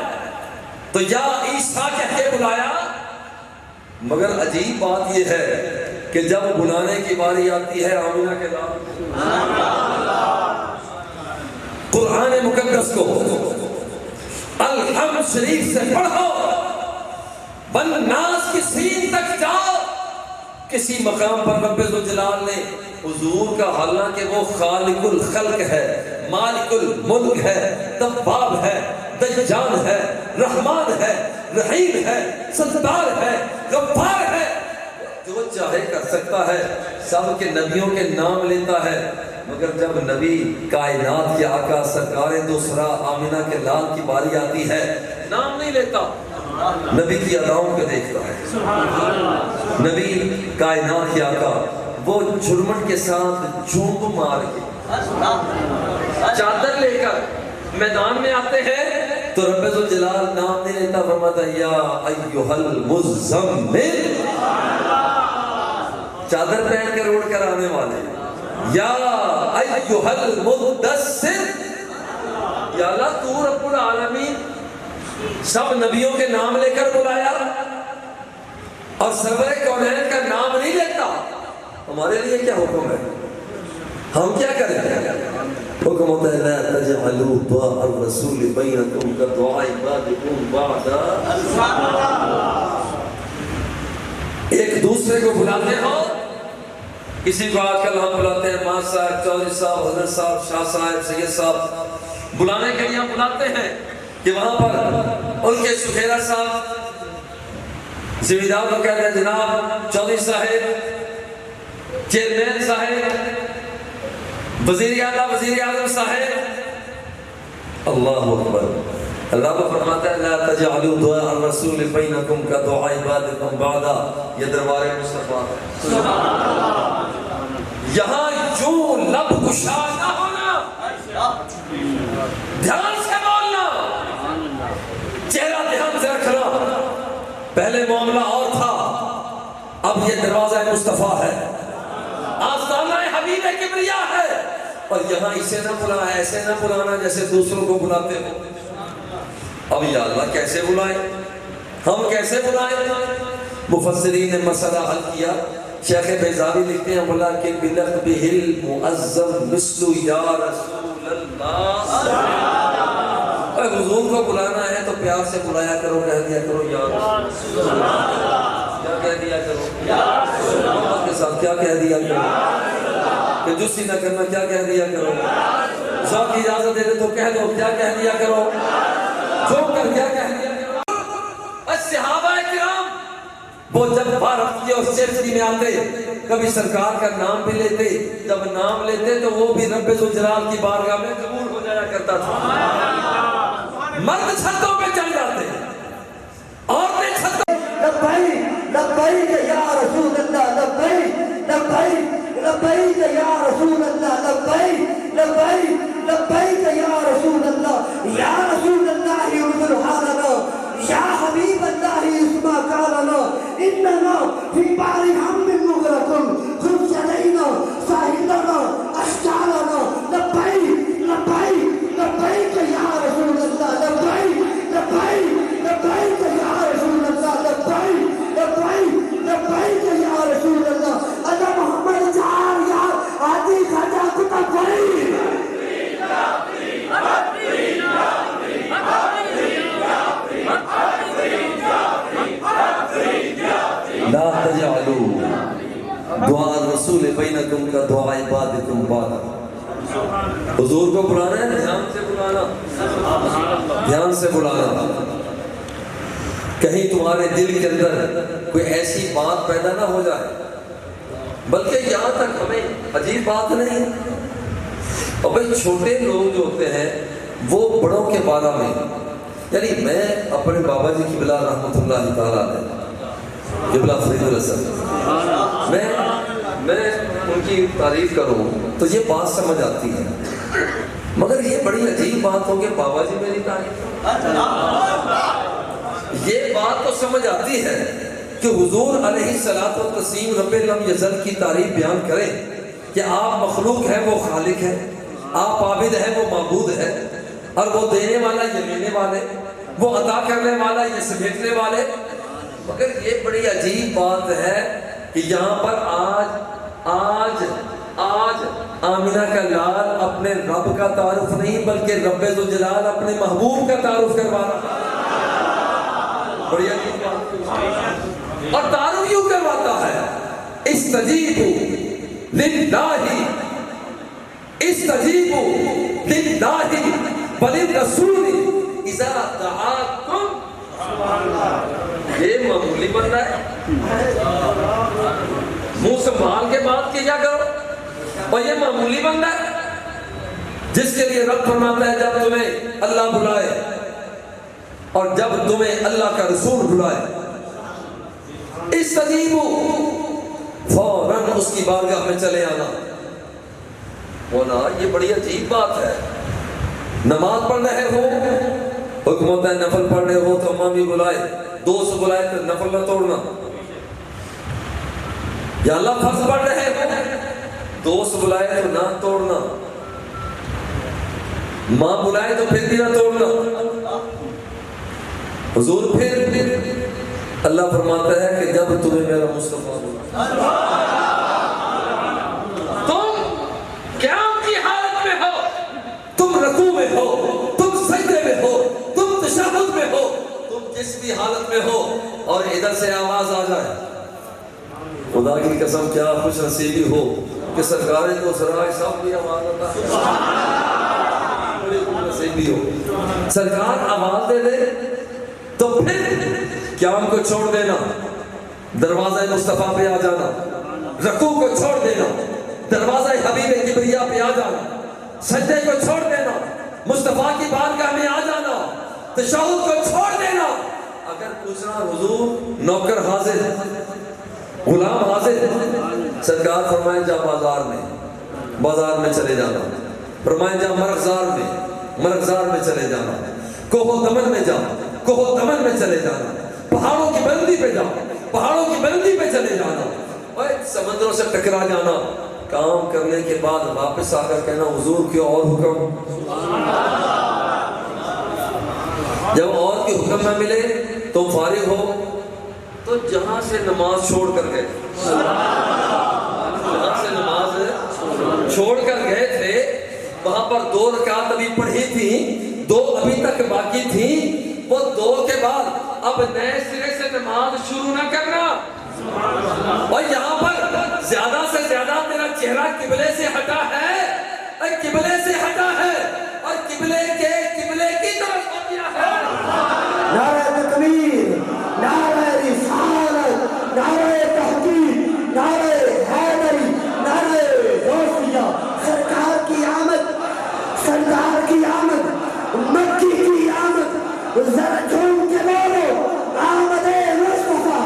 تو یا عیسیٰ کہہ کے بلایا، مگر عجیب بات یہ ہے کہ جب بلانے کی باری آتی ہے آمینہ کے نام، قرآن مقدس کو الحمد شریف سے پڑھو، والناس کی سین تک جاؤ، کسی مقام پر رب ذوالجلال نے حضور کا، حالانکہ وہ خالق الخلق ہے، مالک الملک ہے، تواب ہے، دجال ہے، رحمان ہے، رحیم ہے، ستار ہے، غفار ہے، جو چاہے کر سکتا ہے، سب کے نبیوں کے نام لیتا ہے، مگر جب نبی کائنات کے آقا سرکار دوسرا آمینہ کے لال کی باری آتی ہے، نام نہیں لیتا، نبی کی اداؤں کو دیکھتا ہے۔ نبی کائنات کے آقا وہ جھرمٹ کے ساتھ جھوم مار کے چادر لے کر میدان میں آتے ہیں تو رب ذوالجلال نام نہیں لیتا، فرماتا یا ایھا المزمل، چادر پہن کر اڑ کر آنے والے، یا ایھا المدثر، یا اللہ تو رب العالمین۔ سب نبیوں کے نام لے کر بلایا اور سرور کونین کا نام نہیں لیتا، ہمارے لیے کیا حکم ہے؟ ہم کیا کریں؟ حکم ہوتا ہے لا تجعلوا دعاء الرسول بینکم کدعاء بعضکم بعضا، ایک دوسرے کو بلاتے ہو، کسی کو آج کل ہم بلاتے ہیں ماں صاحب، چودھری صاحب، حضرت صاحب، شاہ صاحب، سید صاحب، بلانے کے لیے ہم بلاتے ہیں کہ وہاں پر ان کے سکھیرا صاحب زمیندار کو کہتے ہیں جناب چودھری صاحب، چیئرمین صاحب، وزیر اعظم صاحب، اللہ اکبر۔ اللہ کو فرماتا ہے لا تجعلوا دعاء الرسول بینکم کدعاء بعضکم بعضا، یہ دربار مصطفیٰ ہے۔ یہاں یوں لب گشا نہ ہونا، دھیان سے بولنا، چہرہ دھیان سے رکھنا۔ پہلے معاملہ اور تھا، اب یہ دروازہ مصطفیٰ ہے، آستانہ حبیب کبریا ہے، اور یہاں اسے نہ بلانا، ایسے نہ بلانا جیسے دوسروں کو بلاتے ہو۔ اب یا اللہ کیسے بلائیں، ہم کیسے بلائیں؟ مفسرین نے مسئلہ حل کیا، شیخ بیضاوی لکھتے ہیں ولیکن بلقبہ المعظم مثل یا رسول اللہ۔ حضور کو بلانا ہے تو پیار سے بلایا کرو، کہہ دیا کرو یا رسول اللہ، کیا کہہ دیا کرو یا رسول اللہ، محبت کے ساتھ کیا کہہ دیا کرو، کہ جسی نہ کرنا کیا کہہ دیا کرو، ذوق کی اجازت دے دے تو کہہ دو کیا کہہ دیا کرو، جو کر کیا کہہ دیا کرو۔ صحابہ کرام وہ جب بارت کی اور سیرتی میں آتے کبھی سرکار کا نام بھی لیتے، جب نام لیتے تو وہ بھی رب ذوالجلال کی بارگاہ میں قبول ہو جایا کرتا تھا۔ مرد چھتوں پہ چڑھ جاتے ہیں، عورتیں چھتوں لبیک لبیک یا رسول اللہ، لبیک لبیک لبیک یا رسول اللہ، لبیک لبیک لبیک یا رسول اللہ، یا رسول اللہ انظر حالنا، یا حبیب اللہ اسمع قالنا، اننا فی بحر ہم مغرق خذ علینا ساحلنا اشجارنا، لبیک لبیک لبیک یا رسول اللہ، لبیک لبیک لبیک یا رسول اللہ، لبیک لبیک لبیک یا رسول اللہ، ادا محمد چار یار آدھی خاجہ کتب بھائی لا تجعلوا دعاء الرسول بینکم کا دعاء عبادکم بعد. حضور کو بلانا ہے، دھیان سے بلانا، دھیان سے بلانا. کہیں تمہارے دل کے اندر کوئی ایسی بات پیدا نہ ہو جائے، بلکہ یہاں تک ہمیں عجیب بات نہیں. اور بھائی چھوٹے لوگ جو ہوتے ہیں وہ بڑوں کے بارے میں، یعنی میں اپنے بابا جی قبلہ رحمۃ اللہ تعالیٰ علیہ قبلہ فرید الحسن، میں ان کی تعریف کروں تو یہ بات سمجھ آتی ہے، مگر یہ بڑی عجیب بات ہو کہ بابا جی میری تعریف، یہ بات تو سمجھ آتی ہے کہ حضور علیہ الصلوۃ والتسلیم رب لم یزل کی تعریف بیان کریں کہ آپ مخلوق ہیں وہ خالق ہے، آپ عابد ہیں وہ معبود ہے، اور وہ دینے والا یہ لینے والے، وہ عطا کرنے والا یہ سمیٹنے والے. مگر یہ بڑی عجیب بات ہے کہ یہاں پر آج آمینہ کا لال اپنے رب کا تعارف نہیں بلکہ رب ذوالجلال اپنے محبوب کا تعارف کروا رہا. بڑی عجیب بات. اور تعارف یوں کرواتا ہے، استجیبوا للہ استجیبوا للہ وللرسول اذا دعاکم. یہ معمولی بندہ ہے، منہ سنبھال کے بات کیا کرو. اور یہ معمولی بندہ ہے جس کے لیے رب فرماتا ہے جب تمہیں اللہ بلائے اور جب تمہیں اللہ کا رسول بلائے استجیبوا، فوراً اس کی بارگاہ میں چلے آنا. ہونا یہ بڑی عجیب بات ہے. نماز پڑھ رہے ہو، حکم ہوتا ہے نفل پڑھ رہے ہو تو امام بھی بلائے، دوست بلائے تو نفل نہ توڑنا. یا اللہ فرض پڑھ رہے ہو، دوست بلائے تو نہ توڑنا، ماں بلائے تو پھر بھی نہ توڑنا. حضور پھر اللہ فرماتا ہے کہ جب تمہیں میرا مصطفیٰ تم قیام کی حالت میں ہو، تم رکوع میں ہو، تم سجدے میں ہو، تم تشہد میں ہو، تم جس بھی حالت میں ہو، اور ادھر سے آواز آ جائے، خدا کی قسم کیا خوش نصیبی ہو کہ سرکار کو سرائے صاحب بھی آواز آتا ہے. بڑی خوش نصیبی ہو سرکار آواز دے دے تو پھر قیام کو چھوڑ دینا، دروازہ مصطفیٰ پہ آ جانا، رکوع کو چھوڑ دینا، دروازہ حبیب کبریا پہ آ جانا، سجدے کو چھوڑ دینا، مصطفیٰ کی بارگاہ میں آ جانا، تشہد کو چھوڑ دینا. اگر پوچھنا حضور نوکر حاضر، غلام حاضر، سرکار فرمائے جا بازار میں چلے جانا، فرمائے جا مرغزار میں چلے جانا، کوہ دمن میں جا، کوہ دمن میں چلے جانا، پہاڑوں کی بلندی پہ جا، پہاڑوں کی بلندی پہ چلے جانا، اور سمندروں سے ٹکرا جانا. کام کرنے کے بعد واپس آ کر کہنا حضور کی اور حکم. جب اور کی حکم نہ ملے تو فارغ ہو تو جہاں سے نماز چھوڑ کر گئے، جہاں سے نماز چھوڑ کر گئے تھے وہاں پر 2 رکعت ابھی پڑھی تھی، 2 ابھی تک باقی تھی، وہ 2 کے بعد اب نئے سرے سے نماز شروع نہ کرنا. اور یہاں پر زیادہ سے زیادہ تیرا چہرہ قبلے سے ہٹا ہے، قبلے سے ہٹا ہے، اور قبلے کی طرف ہو گیا ہے. نعرہ تکبیر، نعرہ رسالت، نعرہ تحقیق، نعرہ حیدری، نعرہ غوثیہ. سرکار کی آمد، سردار کی آمد، مکی کی آمد، ذرا جھوم کے بولو آمد مصطفیٰ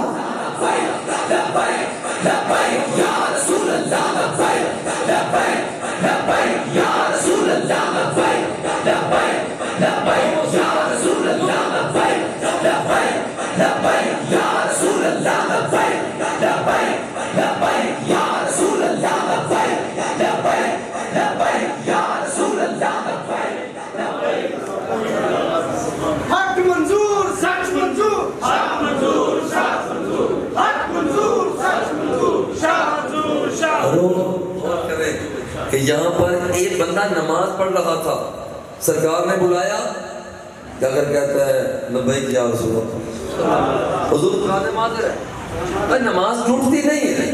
حق منظور سچ منظور حق منظور سچ منظور حق منظور سچ منظور شاہ منظور شاہ غور کریں کہ یہاں پر ایک بندہ نماز پڑھ رہا تھا، سرکار نے بلایا، کیا کر کہتا ہے لبیک یا رسول اللہ، حضور قاضی معذر ہے، نماز ٹوٹتی نہیں ہے،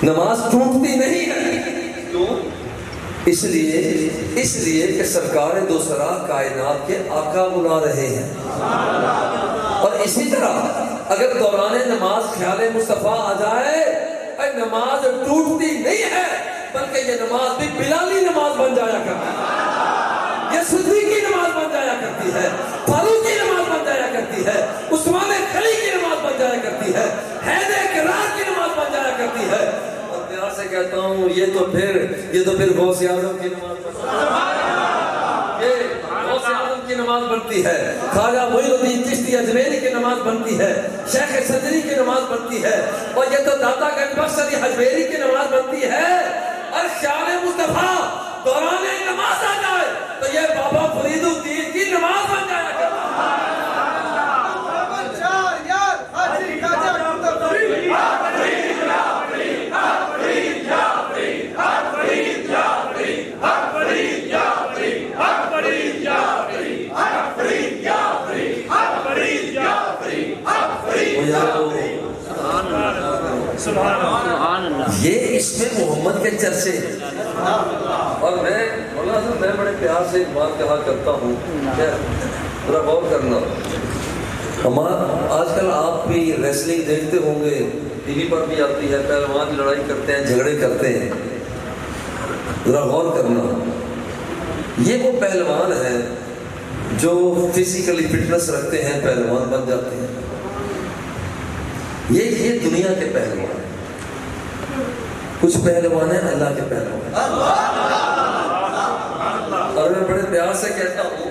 نماز ٹوٹتی نہیں ہے، کیوں؟ اس لیے کہ سرکار دو سراہ کائنات کے آقا بلا رہے ہیں۔ اور اسی طرح اگر دوران نماز خیال مصطفیٰ آ جائے، نماز ٹوٹتی نہیں ہے، بلکہ یہ نماز بھی بلالی نماز بن جایا کرتی ہے، یہ صدیقی نماز بن جایا کرتی ہے، فاروقی نماز بن جایا کرتی ہے، عثمان غنی کی نماز بن جایا کرتی ہے، حیدر کرار کی نماز بن جایا کرتی ہے۔ اور پیار سے کہتا ہوں یہ تو پھر غوث اعظم کی نماز بنتی ہے، یہ غوث اعظم کی نماز بنتی ہے، خواجہ معین الدین چشتی اجمیری کی نماز بنتی ہے، شیخ صدری کی نماز بنتی ہے، اور یہ تو داتا گنج بخش علی حجویری کی نماز بنتی ہے۔ اور خیال مصطفیٰ دوران نماز آ جائے تو یہ بابا فرید الدین کی نماز بن جایا کرتی ہے۔ چار یار حاجی خواجہ مصطفی حق فرید یا فرید حق فرید یا فرید حق فرید یا فرید حق فرید یا فرید حق فرید یا فرید حق فرید یا فرید حق فرید یا فرید حق فرید یا فرید سبحان اللہ۔ یہ اس میں محمد کے چرچے ہیں۔ اور میں مولانا صاحب میں بڑے پیار سے ایک بات کہا کرتا ہوں، ذرا غور کرنا، آج کل آپ بھی ریسلنگ دیکھتے ہوں گے، ٹی وی پر بھی آتی ہے، پہلوان لڑائی کرتے ہیں، جھگڑے کرتے ہیں، ذرا غور کرنا، یہ وہ پہلوان ہیں جو فزیکلی فٹنس رکھتے ہیں، پہلوان بن جاتے ہیں، یہ دنیا کے پہلوان ہیں۔ کچھ پہلوان ہیں اللہ کے پہلوان، اور میں بڑے پیار سے کہتا ہوں،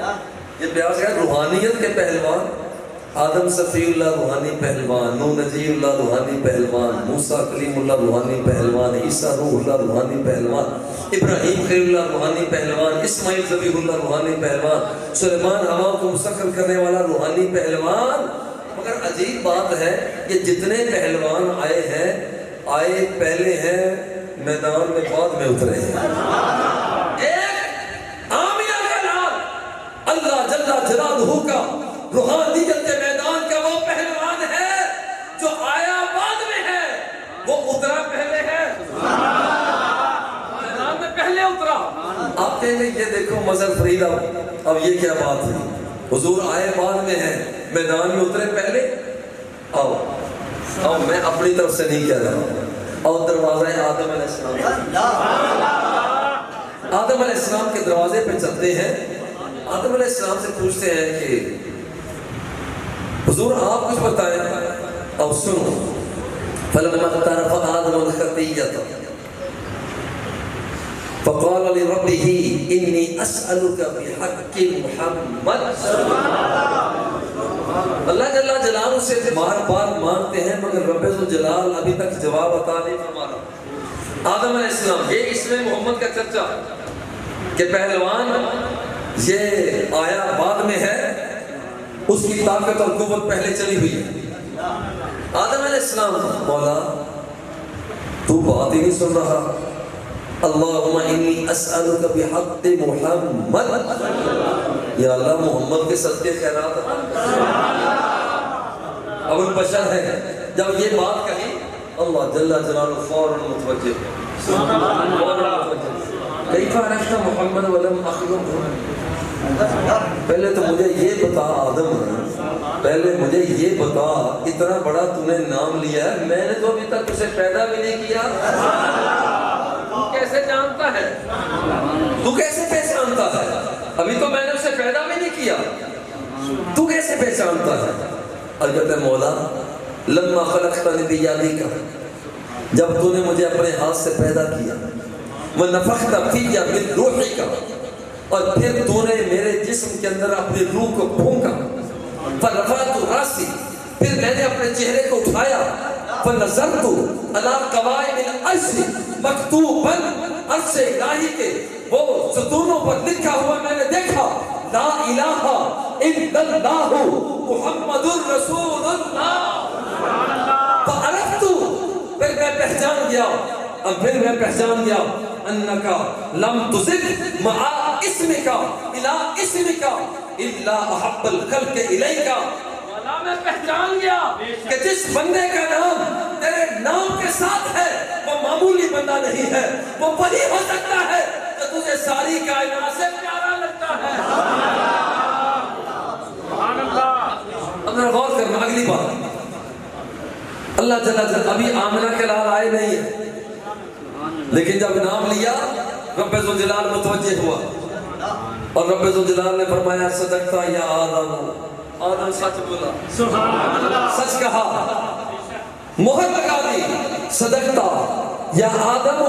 یہ پیار سے کہتا ہوں، روحانیت کے پہلوان، آدم صفی اللہ روحانی پہلوان، نوح نجی اللہ روحانی پہلوان، موسیٰ کلیم اللہ روحانی پہلوان، عیسیٰ روح اللہ روحانی پہلوان، ابراہیم خلیل اللہ روحانی پہلوان، اسماعیل ذبیح اللہ روحانی پہلوان، سلیمان ہوا کو مسخر کرنے والا روحانی پہلوان۔ مگر عجیب بات ہے کہ جتنے پہلوان آئے پہلے ہیں، میدان میں بعد میں اترے ہیں۔ ایک آمیہ کا نام اللہ جل جلالہ کا روحانیت کے میدان کا وہ پہلوان ہے جو آیا بعد میں ہے، وہ اترا پہلے ہے، میدان میں پہلے اترا۔ آپ کہیں گے یہ دیکھو مظہر فرید، اب یہ کیا بات ہے، حضور آئے بعد میں ہے، میدان میں اترے پہلے۔ آؤ میں اپنی طرف سے نہیں کہہ رہا ہوں، اور دروازہ آدم علیہ السلام، آدم علیہ السلام کے دروازے پہ چلتے ہیں، آدم علیہ السلام سے پوچھتے ہیں کہ حضور آپ کچھ بتائیں، اور سنو، فَلَمَّا اقْتَرَفَ آدَمُ الْخَطِيَّةَ فَقَالَ لِرَبِّهِ إِنِّي أَسْأَلُكَ بِحَقِّ مُحَمَّدٍ۔ اللہ جل جلالہ سے بار بار مانگتے ہیں، مگر رب ذوالجلال ابھی تک جواب عطا نہیں فرما رہا۔ آدم علیہ السلام، یہ اس میں محمد کا چرچا کہ پہلوان یہ آیا بعد میں ہے، اس کی طاقت اور قوت پہلے چلی ہوئی ہے۔ آدم علیہ السلام، مولا تو بات ہی نہیں سن رہا، اللہم انی اسألک بحق محمد، یا اللہ محمد کے صدقے خیرات۔ اب ان بشر ہے، جب یہ بات کہی اللہ جل جلالہ فوراً متوجہ، کیف عرفت محمد ولم اخلقہ، پہلے تو مجھے یہ بتا آدم، پہلے مجھے یہ بتا، اتنا بڑا تو نے نام لیا ہے، میں نے تو ابھی تک اسے پیدا بھی نہیں کیا، تو کیسے جانتا ہے، تو کیسے پہچانتا ہے؟ ابھی تو میں نے اسے پیدا بھی نہیں کیا، تو کیسے پہچانتا ہے؟ اور کہتا ہے مولا لما خلقتنی بیدیک، جب تو نے مجھے اپنے ہاتھ سے پیدا کیا، ونفخت فی من روحک، اور پھر تو نے میرے جسم کے اندر اپنی روح کو پھونکا، فرفعت راسی، پھر میں نے اپنے چہرے کو اٹھایا، فنظرت علی قوائم العرش مکتوبا، عرش الہی کے وہ ستونوں پر لکھا ہوا میں نے دیکھا، لا الہ الا اللہ محمد رسول اللہ، فعرفت، پھر میں پہچان گیا انکا لم تزد مع اسمکا الى اسمکا الا احب الخلق الیکا، مولا میں پہچان گیا کہ جس بندے کا نام تیرے نام کے ساتھ ہے وہ معمولی بندہ نہیں ہے، وہ ولی ہو سکتا ہے کہ تجھے ساری کائنات سے پیارا لگتا ہے۔ اب ذرا غور کرنا اگلی بات، اللہ جل جلالہ ابھی آمنہ کے لال آئے نہیں ہے، لیکن جب نام لیا رب ذوالجلال متوجہ ہوا اور رب ذوالجلال نے فرمایا صدقتا یا آدم، آدم سچ بولا، سچ کہا، مہر لگا دی، صدقتا یا آدم،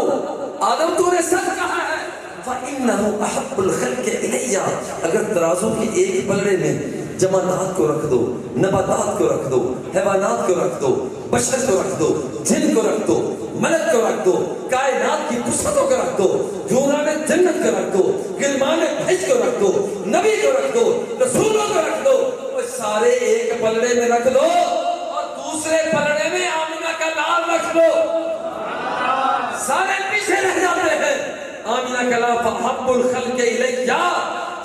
آدم تو نے سچ کہا ہے، فَإِنَّهُ أَحَبُّ الْخَلْقِ إِلَيَّ، اگر ترازو کی ایک پلڑے میں جمادات کو رکھ دو، نباتات کو رکھ دو، حیوانات کو رکھ دو، بشر کو رکھ دو، جن کو رکھ دو، ملک کو رکھ دو، کائنات کی وسعتوں کو رکھ دو، جوران جنت کو رکھ دو، غلمان بھیج کو رکھ دو، نبی کو رکھ دو، رسولوں کو رکھ دو، وہ سارے ایک پلڑے میں رکھ دو اور دوسرے پلڑے میں آمنہ کا لال رکھ دو، سارے پیچھے رہ جاتے ہیں۔ آمنہ کا لال فَحَبُّ الْخَلْقِ إِلَيَّ،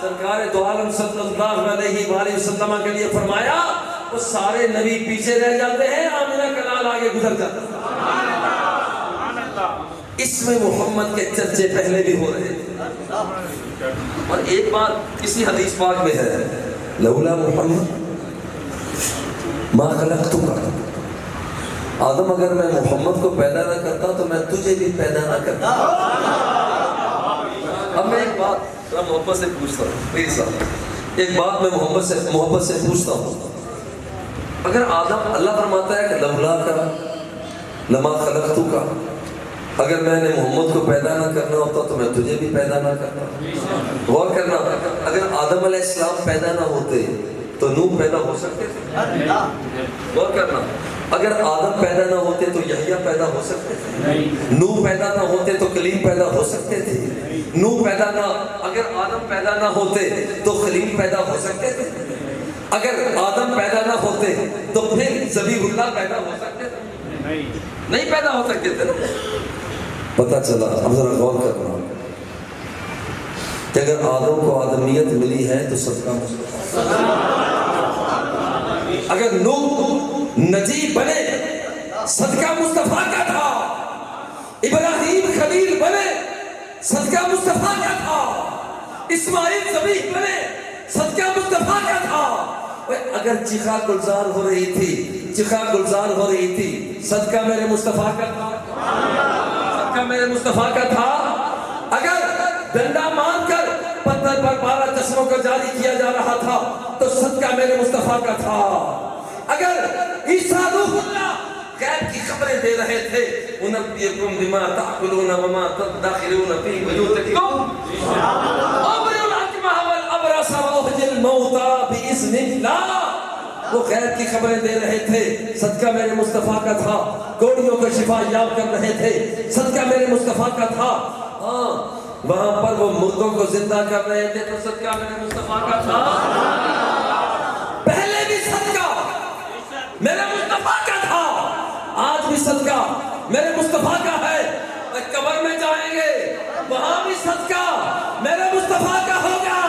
سرکار دو عالم صلی اللہ علیہ وآلہ وسلم کے لیے فرمایا وہ سارے نبی پیچھے رہ جاتے ہیں، آمنہ کا لال آگے گزر جاتا ہے۔ اس میں محمد کے چرچے پہلے بھی ہو رہے تھے، اور ایک بات اسی حدیث پاک میں ہے، لولا محمد ما خلقتک، آدم اگر میں محمد کو پیدا نہ کرتا تو میں تجھے بھی پیدا نہ کرتا۔ اب میں ایک بات محبت سے پوچھتا ہوں، میری ساتھ ایک بات میں محبت سے پوچھتا ہوں، اگر آدم، اللہ فرماتا ہے کہ لولا کا لما خلقتک، اگر میں نے محمد کو پیدا نہ کرنا ہوتا تو میں تجھے بھی پیدا نہ کرتا۔ غور کرنا، اگر آدم علیہ السلام پیدا نہ ہوتے تو نوح پیدا ہو سکتے تھے؟ غور کرنا، اگر آدم پیدا نہ ہوتے تو یحییٰ پیدا ہو سکتے تھے؟ نوح پیدا نہ ہوتے تو کلیم پیدا ہو سکتے تھے؟ نوح پیدا نہ، اگر آدم پیدا نہ ہوتے تو خلیل پیدا ہو سکتے تھے؟ اگر آدم پیدا نہ ہوتے تو پھر ذبیح اللہ پیدا ہو سکتے تھے؟ نہیں پیدا ہو سکتے تھے نا۔ پتہ چلا، اب ذرا غور کرنا کہ اگر آدم کو آدمیت ملی ہے تو صدقہ مصطفیٰ، اگر نوح نجیب بنے صدقہ مصطفیٰ کا تھا، ابراہیم خلیل بنے صدقہ مصطفیٰ کا تھا، اسماعیل ذبیح بنے صدقہ مصطفیٰ کا تھا۔ اگر چیخا گلزار ہو رہی تھی صدقہ میرے مصطفیٰ کا تھا، صدقہ میرے مصطفیٰ کا تھا۔ اگر ڈنڈا مان کر پتھر پر 12 چشموں کو جاری کیا جا رہا تھا تو صدقہ میرے مصطفیٰ کا تھا۔ اگر عیسیٰ روح اللہ غیب کی خبریں دے رہے تھے، اُنَبِّئُکُم بِمَا تَأْکُلُونَ وَمَا تَدَّخِرُونَ فِی بُیوتِکُم، أُبْرِئُ الْأَکْمَحَ وَالْأَبْرَصَ وَأُحْیِی الْمَوْتَىٰ بِإِذْنِ اللَّہ، وہ غیب کی خبریں دے رہے تھے، صدقہ میرے مصطفیٰ کا تھا۔ کوڑیوں کو شفا یاب کر رہے تھے، صدقہ میرے مصطفیٰ کا تھا۔ ہاں، وہاں پر وہ مردوں کو زندہ کر رہے تھے تو صدقہ میرے مصطفیٰ کا تھا۔ پہلے بھی صدقہ میرے مصطفیٰ کا تھا، آج بھی صدقہ میرے مصطفیٰ کا ہے۔ قبر میں جائیں گے وہاں بھی صدقہ میرے مصطفیٰ کا ہوگا،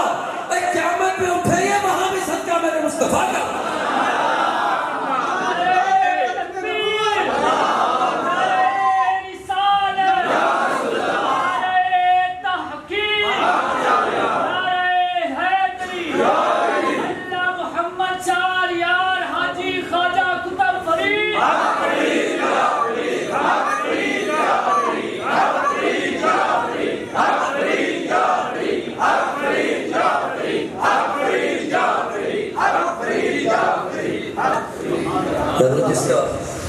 قیامت میں اٹھیں گے وہاں بھی صدقہ میرے مصطفیٰ کا۔ یا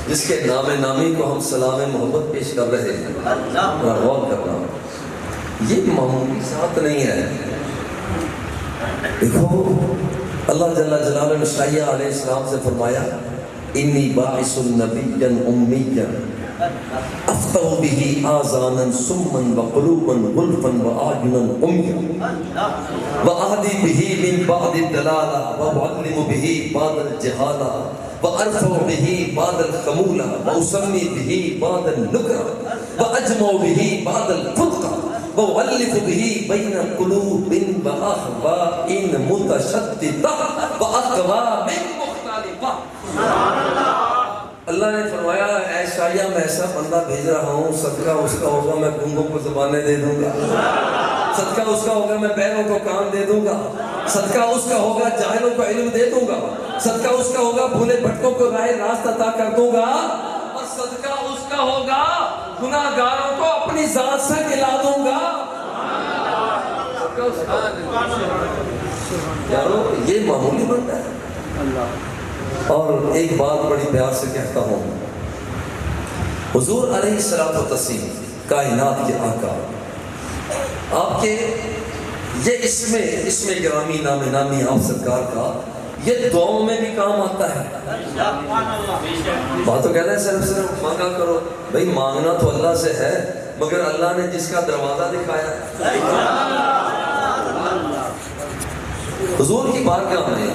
جس کے نام نامی کو ہم سلام محبت پیش کر رہے ہیں، غور کرنا، یہ معمولی ذات نہیں ہے۔ دیکھو اللہ جل جلالہ نے عیسیٰ علیہ السلام سے فرمایا انی باعث نبیا امیا افتح به آذانا صما وقلوبا غلفا واعینا عمیا واهدی به من بعد الضلالہ واعلم به بعد الجہالہ وارفع به بعد الخمولہ واسمی به بعد النکرہ واجمع به بعد الفرقہ وألف به بين قلوب وأحباء متشتتة وأقوام مختلفة۔ اللہ نے فرمایا اے عیسیٰ میں ایسا بندہ بھیج رہا ہوں، صدقہ اس کا ہوگا میں گونگوں کو زبانیں دے دوں گا، صدقہ اس کا ہوگا میں بہروں کو کان دے دوں گا، صدقہ اس کا ہوگا جاہلوں کو علم دے دوں گا، صدقہ اس کا ہوگا بھولے بھٹکوں کو راہ راست عطا کر دوں گا، اور صدقہ اس کا ہوگا گناہگاروں کو اپنی ذات سے ملا دوں گا۔ یارو یہ معمولی بندہ ہے۔ اور ایک بات بڑی پیار سے کہتا ہوں، حضور علیہ الصلوۃ والتسلیم کائنات کے آقا، آپ کے یہ اسم گرامی نام نامی آپ سرکار کا یہ دعاؤں میں بھی کام آتا ہے۔ بات تو کہتا ہے صرف مانگا کرو، بھئی مانگنا تو اللہ سے ہے، مگر اللہ نے جس کا دروازہ دکھایا ہے۔ حضور کی بارگاہ میں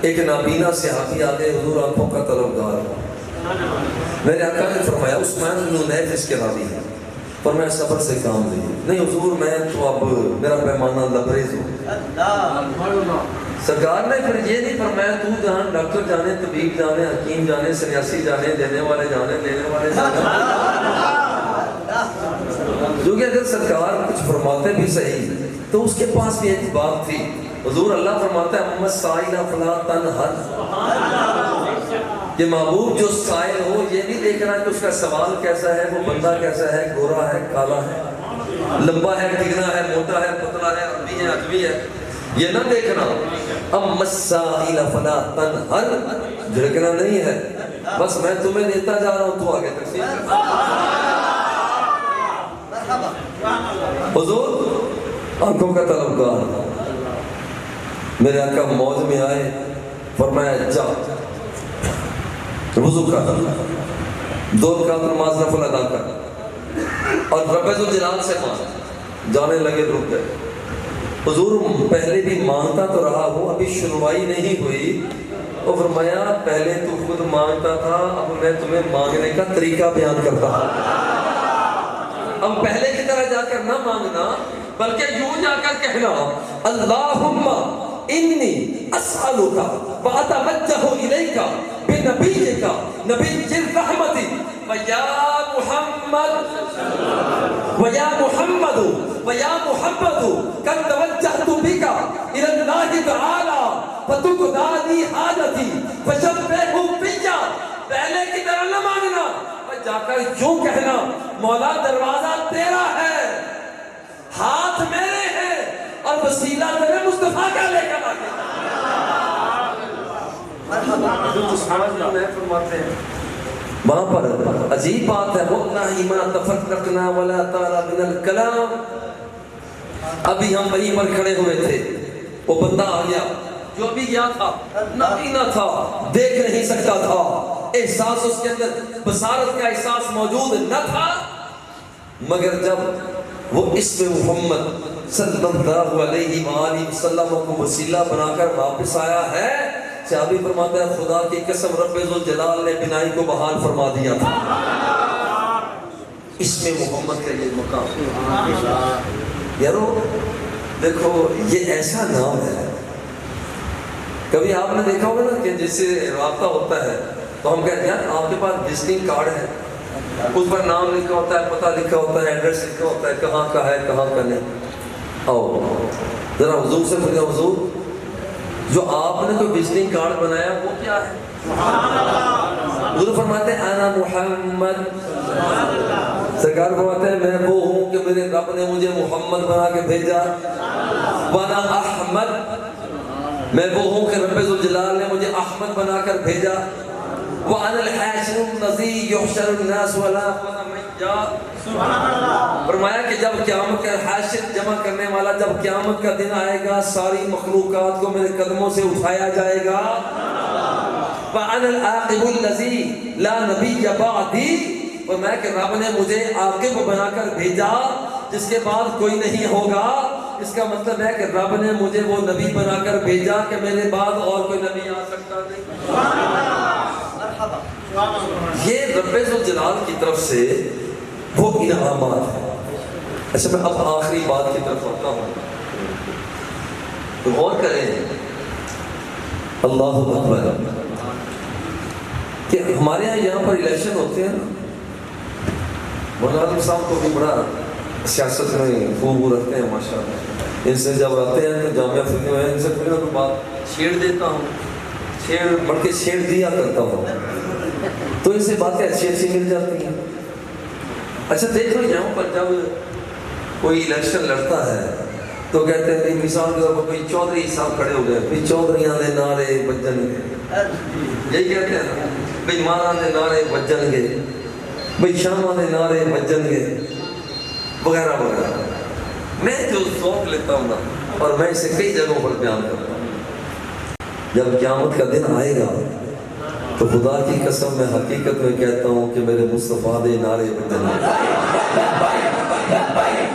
ایک نابینا صحابی آتے، حضور آنکھوں کا طلبگار، میرے آقا نے فرمایا عثمان بن حنیف اس کے راوی ہے، فرمایا صبر سے کام لیجیے۔ نہیں حضور میں تو اب میرا پیمانہ لبریز ہو۔ سرکار نے پھر یہ نہیں فرمایا تو جہاں ڈاکٹر جانے، طبیب جانے، حکیم جانے، سنیاسی جانے، دینے والے جانے، لینے والے جانے، جو کہ اگر سرکار کچھ فرماتے بھی صحیح تو اس کے پاس بھی ایک بات تھی۔ حضور اللہ فرماتا ہے اما السائل فلا تنہر، کہ محبوب جو سائل ہو یہ نہیں دیکھنا کہ اس کا سوال کیسا ہے، وہ بندہ کیسا ہے، گورا ہے، کالا ہے، لمبا ہے، ٹکنا ہے، موٹا ہے، پتلا ہے، عربی ہے، اجمی ہے، یہ نہ دیکھنا۔ اما السائل فلا تنہر، جھڑکنا نہیں ہے، بس میں تمہیں دیتا جا رہا ہوں، تو آگے تقسیم کر۔ حضور آنکھوں کا طلبگار، میرے آقا موت میں آئے، فرمایا جا وضو کر، 2 رکعت نماز نفل ادا کر، اور رب ذوالجلال سے مانگ۔ جانے لگے، رک گئے۔ حضور پہلے بھی مانگتا تو رہا ہوں، ابھی شروعائی نہیں ہوئی، اور فرمایا پہلے تو خود مانگتا تھا، اب میں تمہیں مانگنے کا طریقہ بیان کرتا ہوں۔ اب پہلے کی طرح جا کر نہ مانگنا، بلکہ یوں جا کر کہنا اللہم انی اسألک واتوجہ الیک بنبیک نبی الرحمت ویا محمد قد توجہت بک الی اللہ تعالی فتقضی حاجتی فشفع فی۔ پہلے کی طرح نہ مانگنا، جا کر یوں کہنا مولا دروازہ تیرا ہے، ہاتھ میرے ہیں، اور وسیلہ تیرے مصطفیٰ کا لے کر آگے۔ وہاں پر عجیب بات ہے، وَاللَّهِ مَا تَفَرَّقْنَا وَلَا تَارَ مِنَ الْكَلَامِ۔ ابھی ہم وہیں پر کھڑے ہوئے تھے، وہ بندہ آ گیا جو ابھی گیا تھا، نابینا تھا، دیکھ نہیں سکتا تھا، احساس اس کے اندر بصارت کا احساس موجود نہ تھا، مگر جب وہ اسم محمد صلی اللہ علیہ وآلہ وسلم کو وسیلہ بنا کر واپس آیا ہے، صحابی فرماتا ہے خدا کی قسم رب ذوالجلال نے بینائی کو بحال فرما دیا تھا۔ اسم محمد کا یہ مقام، یارو دیکھو یہ ایسا نام ہے، کبھی آپ نے دیکھا ہوگا نا کہ جس سے رابطہ ہوتا ہے تو ہم کہتے ہیں آپ کے پاس وزٹنگ کارڈ ہے، اس پر نام لکھا ہوتا ہے، پتہ لکھا ہوتا ہے، ایڈریس لکھا ہوتا ہے، کہاں کا ہے کہاں کا نہیں۔ آؤ ذرا حضور سے پوچھا، حضور جو آپ نے کوئی وزٹنگ کارڈ بنایا وہ کیا ہے؟ حضور فرماتے ہیں انا محمد، سرکار فرماتے ہیں میں وہ ہوں کہ میرے رب نے مجھے محمد بنا کے بھیجا۔ وانا احمد، میں وہ ہوں کہ رب ذوالجلال نے مجھے احمد بنا کر بھیجا. وانا الحاشر الذی یحشر الناس ولا انا من جاء. فرمایا کہ جب قیامت کا حاشر جمع کرنے والا، جب قیامت کا دن آئے گا، ساری مخلوقات کو میرے قدموں سے اٹھایا جائے گا. وَأَنَا الْعَاقِبُ الَّذِي لَا نَبِيَّ بَعْدِي. فرمایا کہ رب نے مجھے عاقب بنا کر بھیجا جس کے بعد کوئی نہیں ہوگا. اس کا مطلب ہے کہ رب نے مجھے وہ نبی بنا کر بھیجا کہ میرے بعد اور کوئی نبی آ سکتا نہیں. یہ رب ذوالجلال کی طرف سے وہ انعامات ہیں. اچھا میں اب آخری بات کی طرف آتا ہوں. غور کریں اللہ اکبر کہ ہمارے یہاں پر الیکشن ہوتے ہیں نا، مولانا صاحب کو بھی بڑا سیاست میں خوب رکھتے ہیں ماشاء اللہ. ان سے جب آتے ہیں تو جامعہ فکر میں ان سے کوئی نہ کوئی بات چھیڑ دیتا ہوں، بلکہ چھیڑ دیا کرتا ہوں، تو ان سے باتیں اچھی اچھی مل جاتی ہیں. اچھا دیکھ لو یہاں پر جب کوئی الیکشن لڑتا ہے تو کہتے ہیں مثال کے طور پر کوئی چودھری صاحب کھڑے ہو گئے، پھر چودھریاں دے نعرے بجن گے، یہی کہتے ہیں بھئی مانا دے نعرے بجن گے، بھئی شامہ دے نعرے بجن گے وغیرہ وغیرہ. میں جو ذوق لیتا ہوں نا، اور میں اسے کئی جگہوں پر بیان کرتا ہوں، جب قیامت کا دن آئے گا تو خدا کی قسم میں حقیقت میں کہتا ہوں کہ میرے مصطفیٰ دے نعرے بجن گے.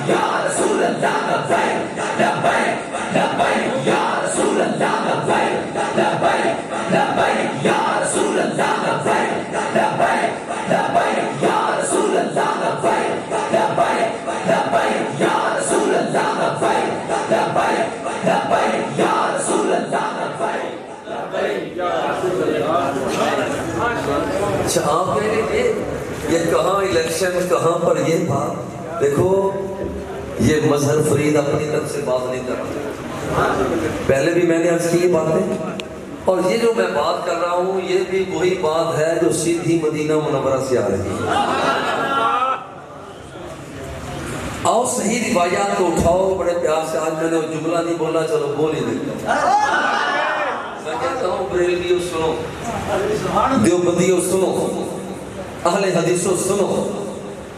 یا رسول اللہ لبیک لبیک لبیک یا رسول اللہ لبیک لبیک لبیک یا رسول اللہ لبیک لبیک لبیک یا رسول اللہ لبیک لبیک لبیک یا رسول اللہ لبیک لبیک لبیک یا رسول اللہ لبیک لبیک یا رسول اللہ. اچھا آپ کہہ رہے یہ کہاں الیکشن کہاں پر یہ تھا؟ دیکھو یہ مظہر فرید اپنی طرف سے بات نہیں کر رہا، پہلے بھی میں نے عرض کی یہ باتیں، اور یہ جو میں بات کر رہا ہوں یہ بھی وہی بات ہے جو سیدھی مدینہ منورہ سے آ رہی ہے. آؤ صحیح روایات کو اٹھاؤ بڑے پیار سے. آج میں نے وہ جملہ نہیں بولا، چلو بول ہی دیتا ہوں. میں کہتا ہوں بریلویو سنو، دیوبندیو سنو، اہل حدیثو سنو،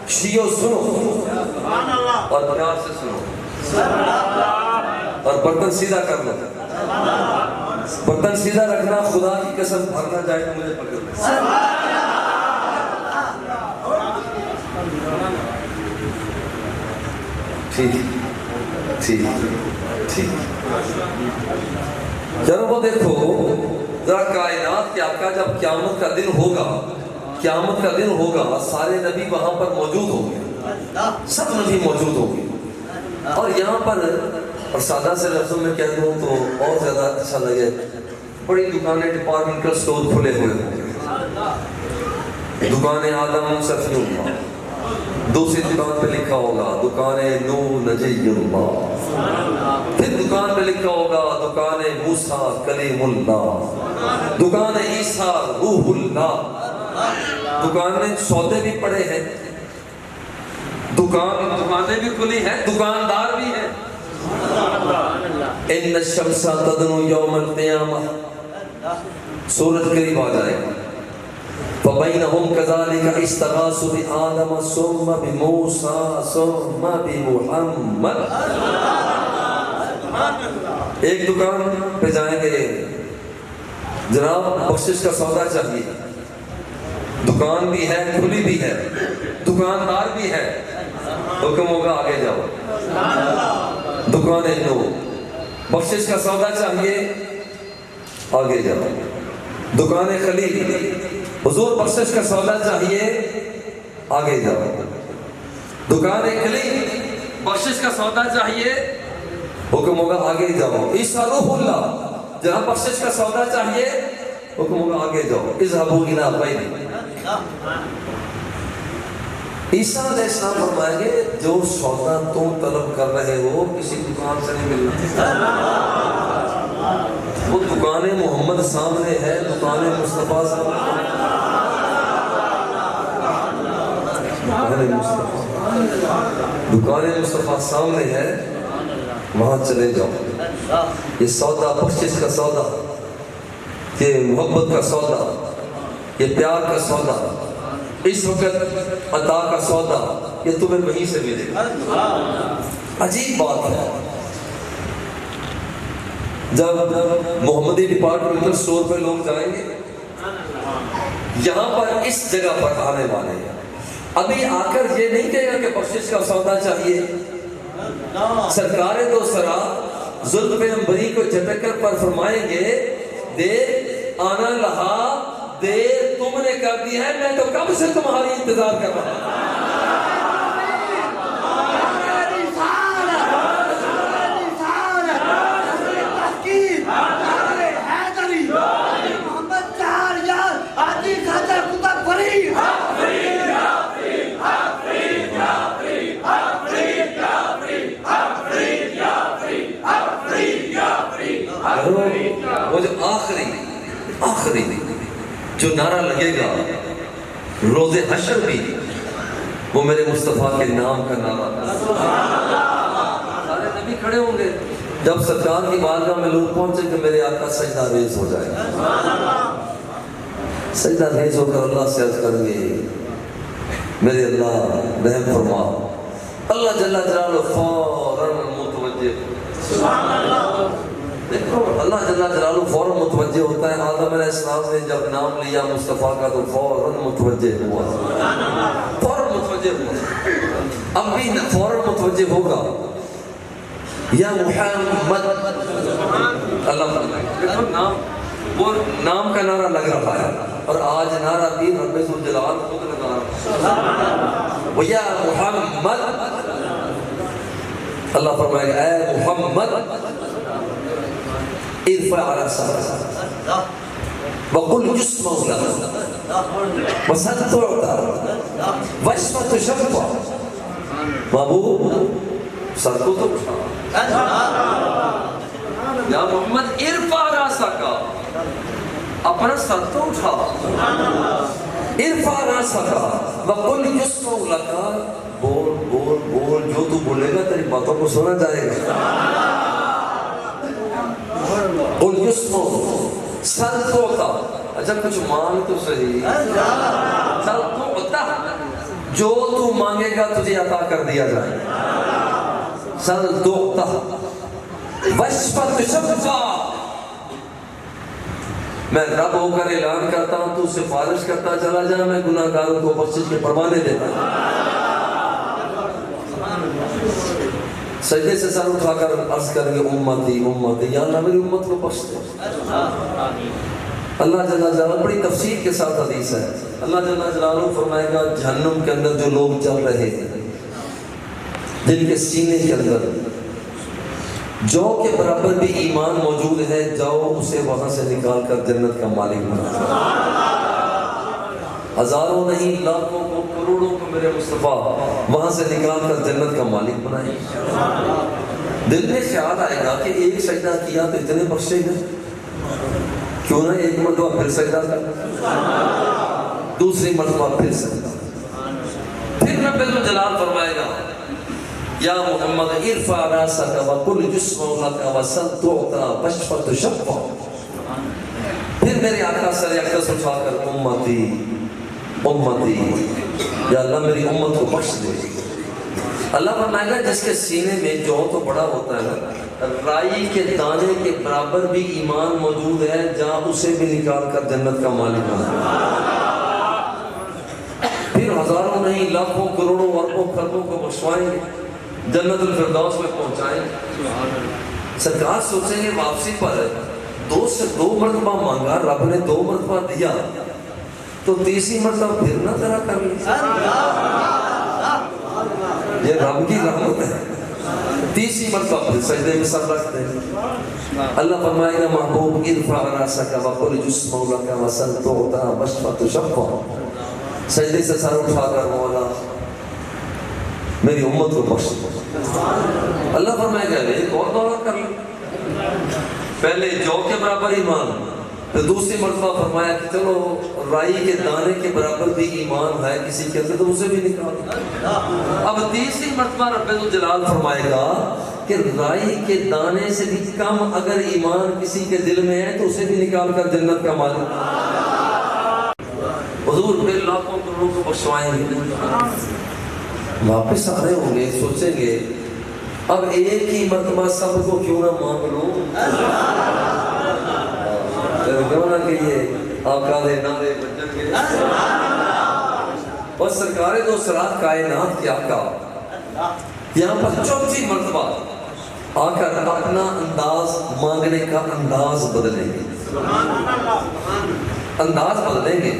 شیعو سنو، اور پیار سے سنو، اور برتن سیدھا کر لو. برتن سیدھا رکھنا، خدا کی قسم بھرنا جائے تو مجھے پکڑ لے. ٹھیک ٹھیک ٹھیک. چلو وہ دیکھو ذرا کائنات کے آقا جب قیامت کا دن ہوگا، قیامت کا دن ہوگا، سارے نبی وہاں پر موجود ہوں گے، سب نبی موجود ہوں گے. اور یہاں پر اور سادہ سے لفظوں میں کہہ دوں تو اور زیادہ اچھا لگے، بڑی دکانیں ڈپارٹمنٹل سٹور کھلے ہوئے ہوں گے. دکان آدم صفی اللہ، دوسری دکان پہ لکھا ہوگا دکان نور نجی اللہ، پھر دکان پہ لکھا ہوگا دکان موسیٰ کلیم اللہ، دکان عیسیٰ روح اللہ. دکان میں سودے بھی پڑے ہیں، دکانیں بھی کھلی ہیں، دکاندار بھی ہیں. ان الشمس تدنو یوم القیامہ، سورج قریب آ جائے گا. فبینہم کذالک استغاثوا بآدم ثم بموسیٰ ثم بمحمد. ایک دکان پہ جائیں گے، جناب بخشش کا سودا چاہیے، دکان بھی ہے کھلی بھی ہے، دکاندار بھی ہے، حکم ہوگا آگے جاؤ. دکان نو، بخشش کا سودا چاہیے آگے جاؤ. دکان خلی، حضور بخشش کا سودا چاہیے آگے جاؤ. دکان خلی، بخشش کا سودا چاہیے، حکم ہوگا آگے جاؤ. عیسیٰ روح اللہ، جہاں بخشش کا سودا چاہیے حکم ہوگا آگے جاؤ. اذهبوا الى غیرہ. عیسیٰ علیہ السلام فرمائیں گے جو سودا تم طلب کر رہے ہو کسی دکان سے نہیں ملنا. وہ دکان محمد سامنے ہے، دکان مصطفیٰ سامنے ہے. دکان مصطفیٰ سامنے ہے، وہاں چلے جاؤ. یہ سودا بخشش کا سودا، یہ محبت کا سودا، یہ پیار کا سودا، اس وقت عطا کا سودا، یہ تمہیں وہیں سے ملے گا. عجیب بات ہے، جب محمدی ڈپارٹمنٹل اسٹور پہ لوگ جائیں گے، یہاں پر اس جگہ پر آنے والے ہیں، ابھی آ کر یہ نہیں کہے گا کہ بخشش کا سودا چاہیے. سرکار دو سرا زلف عنبری کو جھٹک کر پر فرمائیں گے، دیر آنا لہا، دیر تم نے کر دی ہے، میں تو کب سے تمہاری انتظار کر رہا ہوں. وہ جو آخری جو نعرہ لگے گا روز حشر بھی، وہ میرے مصطفیٰ کے نام کا نعرہ. سارے نبی کھڑے ہوں گے، جب سرکار کی بارگاہ میں لوگ پہنچے کہ میرے آقا سجدہ ریز ہو جائے، سجدہ ریز ہو کر اللہ سے عرض کریں گے، میرے اللہ رحم فرما. اللہ جل جلالہ فوراً متوجہ، دیکھو اللہ جل جلالہ فوراً متوجہ ہوتا ہے. آدم علیہ السلام نے جب نام لیا مصطفیٰ کا تو فوراً متوجہ ہوا، فوراً متوجہ ہوا. اب بھی فوراً متوجہ ہوگا. یا محمد، اللہ نام، وہ نام کا نعرہ لگ رہا ہے، اور آج نعرہ بھی رب ذوالجلال خود لگا رہا ہے. یا محمد، اللہ فرمائے گا اے محمد ارفع رأسك وقل جسمه لك وسل تعطى واشفع تشفع. محبوب سر کو تو اٹھا، یا محمد ارفع رأسك، اپنا سر تو اٹھا. ارفع رأسك وقل جسمه لك، بول بول بول، جو تو بولے گا تیری باتوں کو سنا جائے گا. قل جسمو سل توتا، اچھا کچھ مانگ تو صحیح، سل توتا، جو تو مانگے گا تجھے عطا کر دیا جائے. سل توتا واشفع تشفع، میں رب ہو کر اعلان کرتا ہوں، تو سفارش کرتا چلا جا، میں گناہ گاروں کو بخشش کے پروانے دیتا ہوں. سجدے سے سر اٹھا کر عرض کریں گے امتی امتی، یا اللہ میری امت کو بخش دے. اللہ جل جلالہ بڑی تفصیل کے ساتھ حدیث ہے. اللہ جل جلالہ فرمائے گا جہنم کے اندر جو لوگ چل رہے ہیں، جن کے سینے کے اندر جو کے برابر بھی ایمان موجود ہے، جاؤ اسے وہاں سے نکال کر جنت کا مالک بنا. ہزاروں نہیں لاکھوں کو کروڑوں کو میرے مصطفیٰ وہاں سے نکال کر جنت کا مالک بنائے. دل میں خیال آئے گا کہ ایک سجدہ کیا تو اتنے بخشے گئے، کیوں نہ ایک مرتبہ پھر سجدہ کر، دوسری مرتبہ پھر سجدہ. پھر رب الجلال فرمائے گا یا محمد ارفع رأسك وقل جسمه لك وسل تعطى واشفع تشفع. پھر میرے آقا سر اقدس اٹھا کر امتی امتی، یا اللہ میری امت کو بخش دے. اللہ فرمائے گا جس کے سینے میں جو تو بڑا ہوتا ہے نا، رائی کے دانے کے برابر بھی ایمان موجود ہے، جہاں اسے بھی نکال کر جنت کا مالک بنا. پھر ہزاروں نہیں لاکھوں کروڑوں اربوں خربوں کو بخشوائیں گے، جنت الفردوس میں پہنچائیں. سرکار سوچیں گے واپسی پر 2 سے 2 مرتبہ مانگا، رب نے 2 مرتبہ دیا، تو تیسری مرتبہ پھر نہ ذرا کر لی. یہ رب کی رحمت ہے. تیسری مرتبہ پھر سجدے میں سر رکھ دیں. اللہ فرمائے گا محبوب ارفع رأسك وقل جسمه لك وسل تعطى واشفع تشفع. سجدے سے سر اٹھا کر مولا میری امت کو بخش دو. اللہ فرمائے گا ایک اور دورہ کر لیں. پہلے جو کے برابر ایمان، پھر دوسری مرتبہ فرمایا کہ چلو رائی کے دانے کے برابر بھی ایمان ہے کسی کے اندر تو اسے بھی نکال. اب تیسری مرتبہ رب الجلال فرمائے گا کہ رائی کے دانے سے بھی کم اگر ایمان کسی کے دل میں ہے تو اسے بھی نکال کر جنت کا مالک. حضور پھر لاکھوں کروڑوں کو بخشوائیں گے, واپس آ رہے ہوں گے, سوچیں گے اب ایک ہی مرتبہ سب کو کیوں نہ مانگ لوں, کیوں نہ کہ یہ آقا دے نعرے بجن گے. اور سرکار دو سرات کائنات کے آقا یہاں پر چوتھی مرتبہ آ کر اپنا انداز مانگنے کا انداز بدلیں گے, انداز بدلیں گے.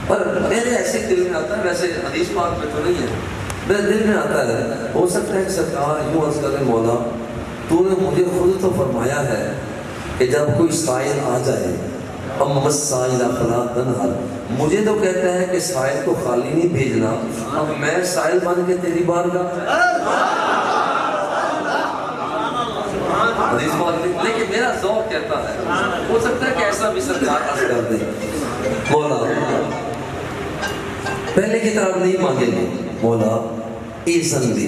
اور میرے ایسے دل میں آتا ہے, ویسے حدیث پاک میں تو نہیں ہے, میرے دل میں آتا ہے ہو سکتا ہے کہ سرکار یوں عرض کرے مولا تو نے مجھے خود تو فرمایا ہے کہ جب کوئی سائل آ جائے اما السائل فلا تنہر, مجھے تو کہتا ہے کہ سائل کو خالی نہیں بھیجنا, اب میں سائل بن کے تیری بارگاہ. حدیث پاک لیکن میرا ذوق کہتا ہے ہو سکتا ہے کہ ایسا بھی سرکار عرض کر دے مولا پہلے کی طرح نہیں مانگیں گے, مولا ایزن لی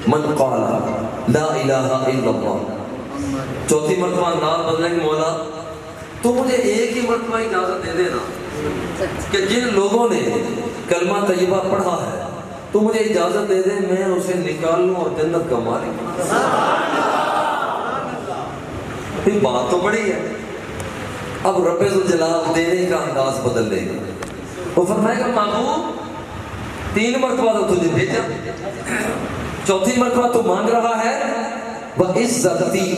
من قال لا الہ الا اللہ. چوتھی مرتبہ انداز بدلیں گے, مولا تو مجھے ایک ہی مرتبہ اجازت دے دینا کہ جن لوگوں نے کلمہ طیبہ پڑھا ہے تو مجھے اجازت دے دے میں اسے نکال لوں اور جنت کا مالک. پھر بات تو بڑی ہے. اب رب الجلال دینے کا انداز بدل دے گا, وہ فرمائے گا محبوب 3 مرتبہ تو تجھے بھیجا, چوتھی مرتبہ تو مانگ رہا ہے وَعِزَّتِي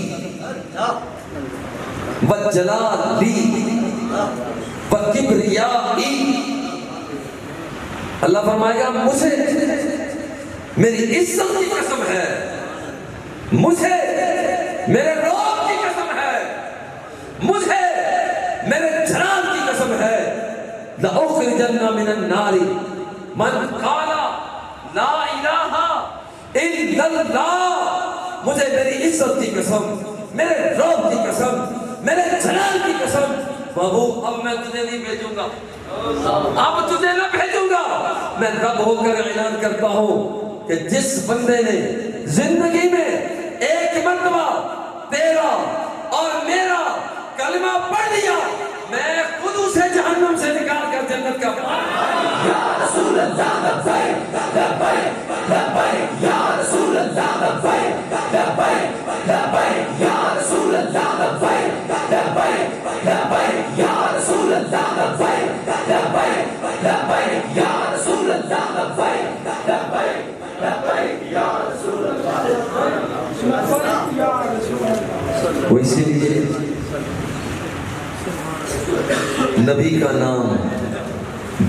وَجَلَالِي وَكِبْرِيَائِي. اللہ فرمائے گا مجھے میری عزت کی قسم ہے, مجھے میرے روب کی قسم ہے, مجھے میرے جلال کی قسم ہے, لَأُخْرِجَنَّ مِنَ النَّارِ مَنْ قَالَ لَا إِلَٰهَ إِلَّا اللَّهُ. مجھے میری عزت کی قسم, میرے روب کی قسم, میرے جلال کی قسم, محبوب اب میں تجھے نہیں بھیجوں گا, اب تجھے نہ بھیجوں گا. میں رب ہو کر اعلان کرتا ہوں کہ جس بندے نے زندگی میں ایک مرتبہ تیرا اور میرا کلمہ پڑھ لیا میں خود اسے جہنم سے نکال کر جنت کا یا رسول اللہ لبیک لبیک لبیک یا رسول اللہ لبیک لبیک لبیک یا رسول اللہ لبیک لبیک لبیک یا رسول اللہ لبیک لبیک لبیک یا رسول اللہ لبیک لبیک لبیک یا رسول اللہ لبیک. وہ اسی لیے نبی کا نام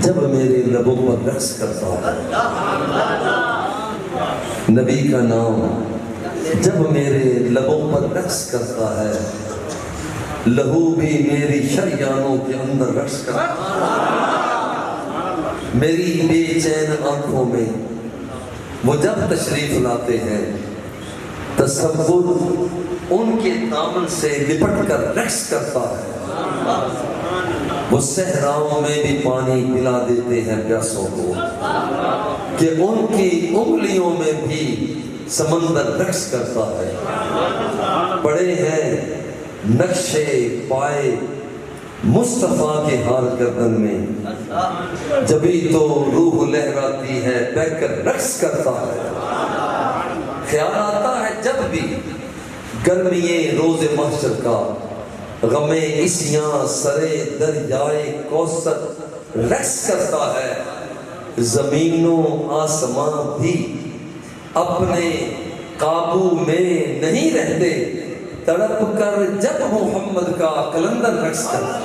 جب میرے لبوں پر رقص کرتا ہے, نبی کا نام جب میرے لبوں پر رقص کرتا ہے, لہو بھی میری شریانوں کے اندر رقص کرتا ہے. میری بے چین آنکھوں میں وہ جب تشریف لاتے ہیں تصور ان کے دامن سے لپٹ کر رقص کرتا ہے. وہ صحراؤں میں بھی پانی پلا دیتے ہیں پیاسوں کو کہ ان کی انگلیوں میں بھی سمندر رقص کرتا ہے. پڑے ہیں نقشے پائے مصطفیٰ کے ہار گردن میں, جبھی تو روح لہراتی ہے بہ کر رقص کرتا ہے. خیال آتا ہے جب بھی گرمیے روز محشر کا, غمِ عصیاں سرے دریائے کوثر رقص کرتا ہے. زمین و آسمان بھی اپنے قابو میں نہیں رہتے, تڑپ کر جب محمد کا کلندر رقص کرتا ہے.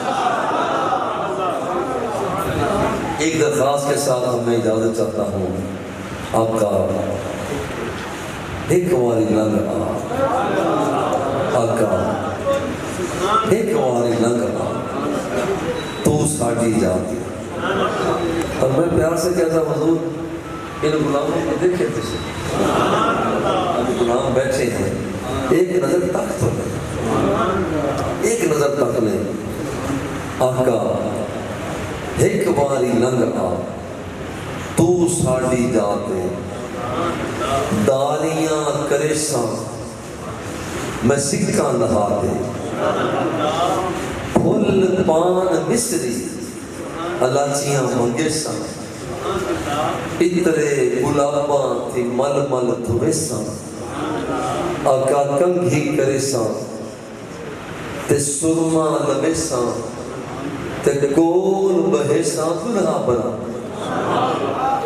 ایک درخواست کے ساتھ میں اجازت چاہتا ہوں, آپ کا ایک واری لنگ آقا ایک واری لنگ تو ساڑھی جاتی. اور میں پیار سے کہتا حضور ان غلاموں کو دیکھے تھے, غلام بیٹھے ہیں, ایک نظر تک تو لیں, ایک نظر تک لیں. آقا ایک باری لنگ آ تو ساڑی جاتے داریاں کریساں میں سکھاں لہاتے پھل پان مصری الاچیاں منگیساں اترے گلاباں تھی مل مل دھویساں آقا کنگھی کریساں تے سرما لبیساں تے کول بہیساں دلہا بنا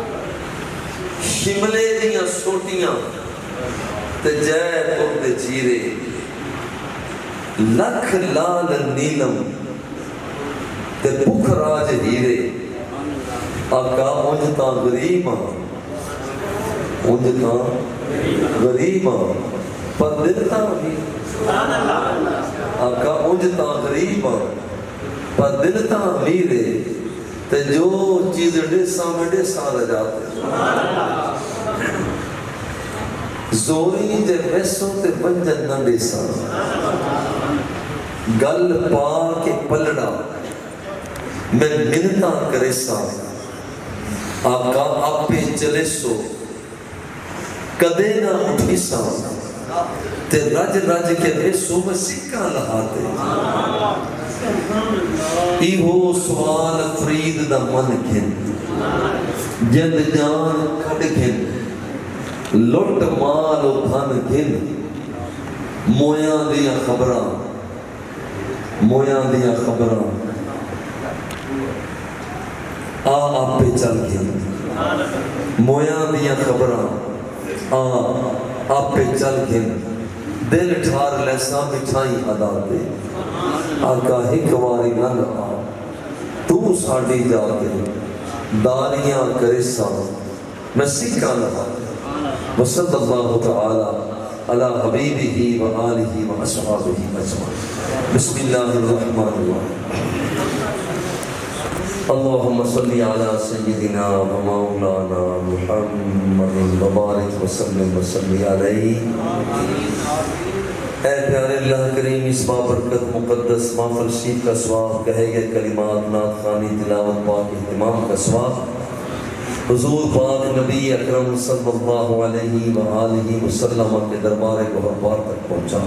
شملے دیاں سوٹیاں تے جے پور دے جیرے لکھ لال نیلم تے بکھراج ہیرے آقا اونجتا غریباں اونجتا غریباں پر دلتا بھی آقا اونجتا غریباں پر دلتا میرے تے جو چیز ڈیساں میں ڈیساں رجاتے زوری جے ویسوں تے بنجن نہ ڈیساں گل پا کے پلڑا میں منتا کریساں آقا آپ پہ چلے سو کدے نہ اٹھیساں تے رج رج کے ویسوں میں سکھاں لہاتے ایہو سوال فرید دا من گھن جند جان کھڑ گھن لٹ مال و دھن گھن مویاں دیاں خبراں آپ پہ چل گھن مویاں دیاں خبراں آپ پہ چل گھن دل ٹھار لیسا مٹھائی ادا دے آقا ایک واری نہ آ تو ساڑی جاتے داریاں کریساں میں سکھا لہا وصلی اللہ تعالی علی حبیبہ و آلہ و اصحابہ اجمعین بسم اللہ الرحمن الرحیم اللہم صلی علی سیدنا و مولانا محمد وبارک وسلم وصلی علیہ اے پیارے اللہ کریم اس بابرکت مقدس محفل شریف کا ثواب کہے گئے کلمات نعت خوانی تلاوت پاک اہتمام کا ثواب حضور پاک نبی اکرم صلی اللہ علیہ وآلہ وسلم کے دربار گہربار تک پہنچا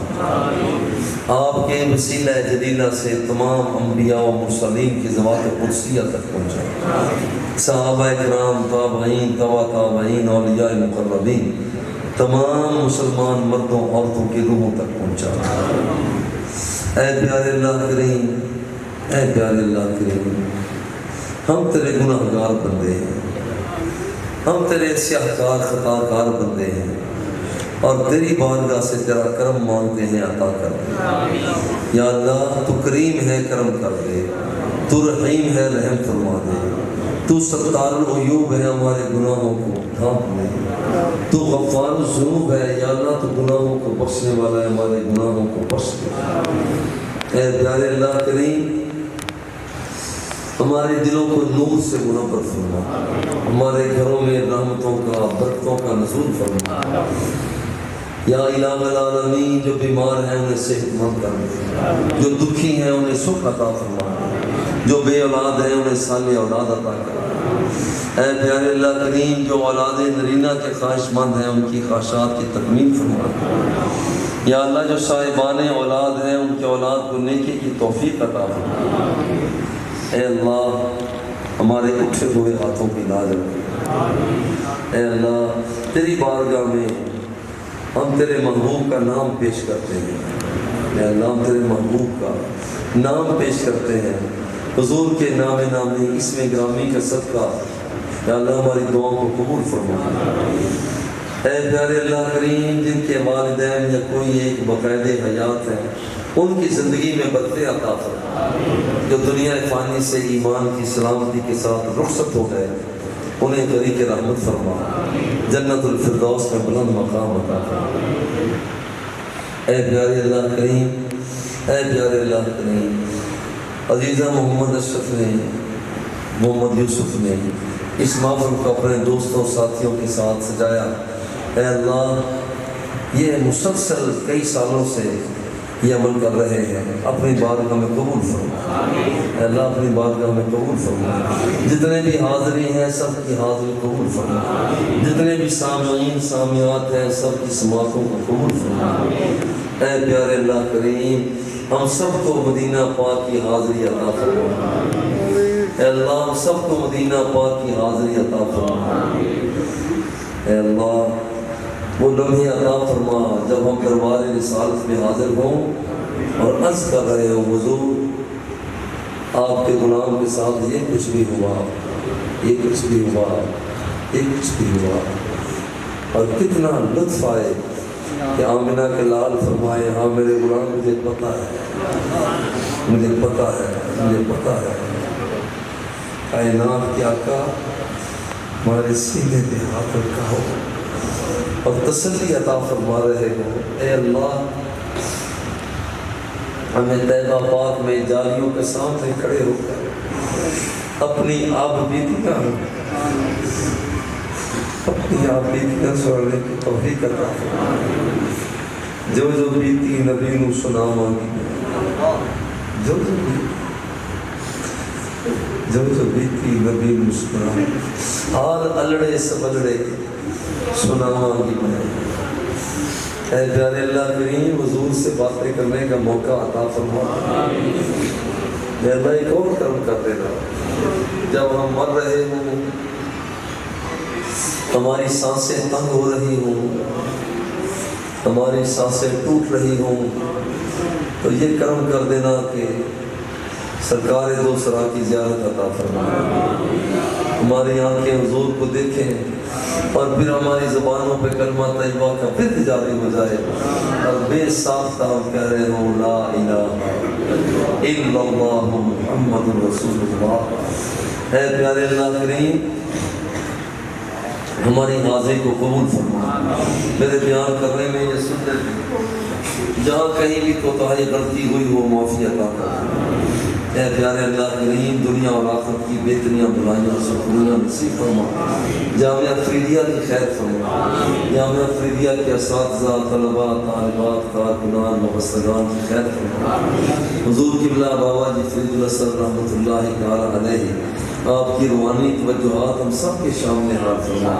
آپ کے وسیلہ جلیلہ سے تمام انبیاء و مرسلین کی ذوات قدسیہ تک پہنچا صحابہ اکرام تابعین تبع تابعین اولیاء مقربین تمام مسلمان مردوں عورتوں کی روحوں تک پہنچا اے پیارے اللہ کریم اے پیارے اللہ کریم ہم تیرے گناہگار بندے ہیں ہم تیرے سیاہکار خطاکار بندے ہیں اور تیری بارگاہ سے تیرا کرم مانگتے ہیں عطا کر دے یا اللہ تو کریم ہے کرم کر دے تو رحیم ہے رحم فرما دے تو ستار العیوب ہے ہمارے گناہوں کو ڈھانپ دے تو غفار الذنوب ہے یا اللہ تو گناہوں کو بخشنے والا ہے ہمارے گناہوں کو بخش دے اے پیارے اللہ کریم ہمارے دلوں کو نور سے منور فرما ہمارے گھروں میں رحمتوں کا برکتوں کا نزول فرما یا الہ العالمین جو بیمار ہیں انہیں صحت مند کر دے جو دکھی ہیں انہیں سکھ عطا فرما جو بے اولاد ہیں انہیں صالح اولاد عطا کر اے پیارے اللہ کریم جو اولاد نرینہ کے خواہش مند ہیں ان کی خواہشات کی تکمیل فرما یا اللہ جو صاحبان اولاد ہیں ان کے اولاد کو نیکی کی توفیق عطا فرما اے اللہ ہمارے اٹھے ہوئے ہاتھوں کی لاج رکھ اے اللہ تیری بارگاہ میں ہم تیرے محبوب کا نام پیش کرتے ہیں اے اللہ ہم تیرے محبوب کا نام پیش کرتے ہیں حضور کے نام نامی اسم گرامی کا صدقہ اے اللہ ہماری دعاؤں کو قبول فرما اے پیارے اللہ کریم جن کے والدین یا کوئی ایک باقاعد حیات ہیں ان کی زندگی میں برکتیں عطا فرما جو دنیا فانی سے ایمان کی سلامتی کے ساتھ رخصت ہو گئے انہیں طریق رحمت فرما جنت الفردوس میں بلند مقام عطا فرما اے پیارے اللہ کریم اے پیارے اللہ کریم عزیزہ محمد اشرف نے محمد یوسف نے اس محفل کو اپنے دوستوں ساتھیوں کے ساتھ سجایا اے اللہ یہ مسلسل کئی سالوں سے یہ عمل کر رہے ہیں، اپنی بارگاہ میں قبول فرما اے اللہ، اپنی بارگاہ میں قبول فرما۔ جتنے بھی حاضری ہیں سب کی حاضری قبول فرما، جتنے بھی سامعین سامعات ہیں سب کی سماعتوں کو قبول فرما۔ اے پیارے اللہ کریم، ہم سب کو مدینہ پاک کی حاضری عطا فرما اے اللہ، ہم سب کو مدینہ پاک کی حاضری عطا فرما اے اللہ۔ وہ لمحے عطا فرما جب ہم دربار رسالت میں حاضر ہوں اور عرض کر رہے ہوں حضور آپ کے غلام کے ساتھ یہ کچھ بھی ہوا، یہ کچھ بھی ہوا، یہ کچھ بھی ہوا، اور کتنا لطف آئے کہ آمنہ کے لال فرمائے ہاں میرے غلام مجھے پتہ ہے، مجھے پتہ ہے، مجھے پتہ ہے۔ کائنات کے آقا ہمارے سینے پہ ہاتھ رکھا ہو اور تسلی عطا فرما رہے ہو۔ اے اللہ، ہمیں طیبہ پاک میں جالیوں کے سامنے کھڑے ہو کر اپنی آپ بیتیاں سنانے کی توفیق عطا فرما۔ جو جو بیتی نبی نو سنا مانگی، جو بیتی نبی نو سنا، حال الڑے سبلڑے سنا مانگی میں۔ اے پیارے اللہ کریم، حضور سے باتیں کرنے کا موقع عطا فرما۔ اے اللہ ایک اور کرم کر دینا، جب ہم مر رہے ہوں، ہماری سانسیں تنگ ہو رہی ہوں، ہماری سانسیں ٹوٹ رہی ہوں، تو یہ کرم کر دینا کہ سرکار دو سرا کی زیارت عطا فرما، ہماری آنکھیں حضور کو دیکھیں اور پھر ہماری زبانوں پہ کلمہ طیبہ کا پھر جاری ہو جائے اور بے ساختہ ہم کہہ رہے ہوں لا الہ الا اللہ محمد رسول اللہ۔ اے پیارے اللہ کریم، ہماری حاضری کو قبول فرما۔ میرے بیان کرنے میں یہ سنت جہاں کہیں بھی کوتاہی غلطی ہوئی وہ معافی عطا کر۔ اے پیارے اللہ کریم، دنیا اور آخرت کی بہتریاں بلائیاں سکونیاں نصیب فرما۔ جامعہ فریدیہ کی خیر فرما، جامعہ فریدیہ کے اساتذہ، طلباء، طالبات، کارکنان، وابستگان کی خیر فرما۔ حضور قبلہ بابا جی فرید الاسر رحمۃ اللہ تعالی علیہ، آپ کی روحانی توجہات ہم سب کے سامنے حاضر فرما۔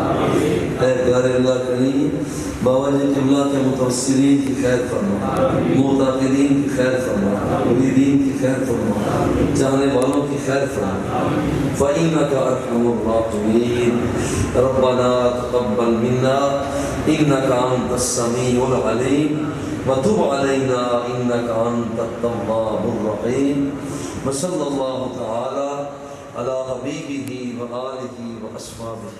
اے پیارے اللہ کریم، بابا جی قبلہ کے متوسلین کی خیر فرما، معتقدین کی خیر فرما، مریدین کی خیر فرما، چاہنے والوں کی خیر فرما۔ فإنك أرحم الراحمين ربنا تقبل منا إنك أنت السميع العليم وتب علينا إنك أنت التواب الرحيم وصلى الله تعالى على حبيبه وآله وأصحابه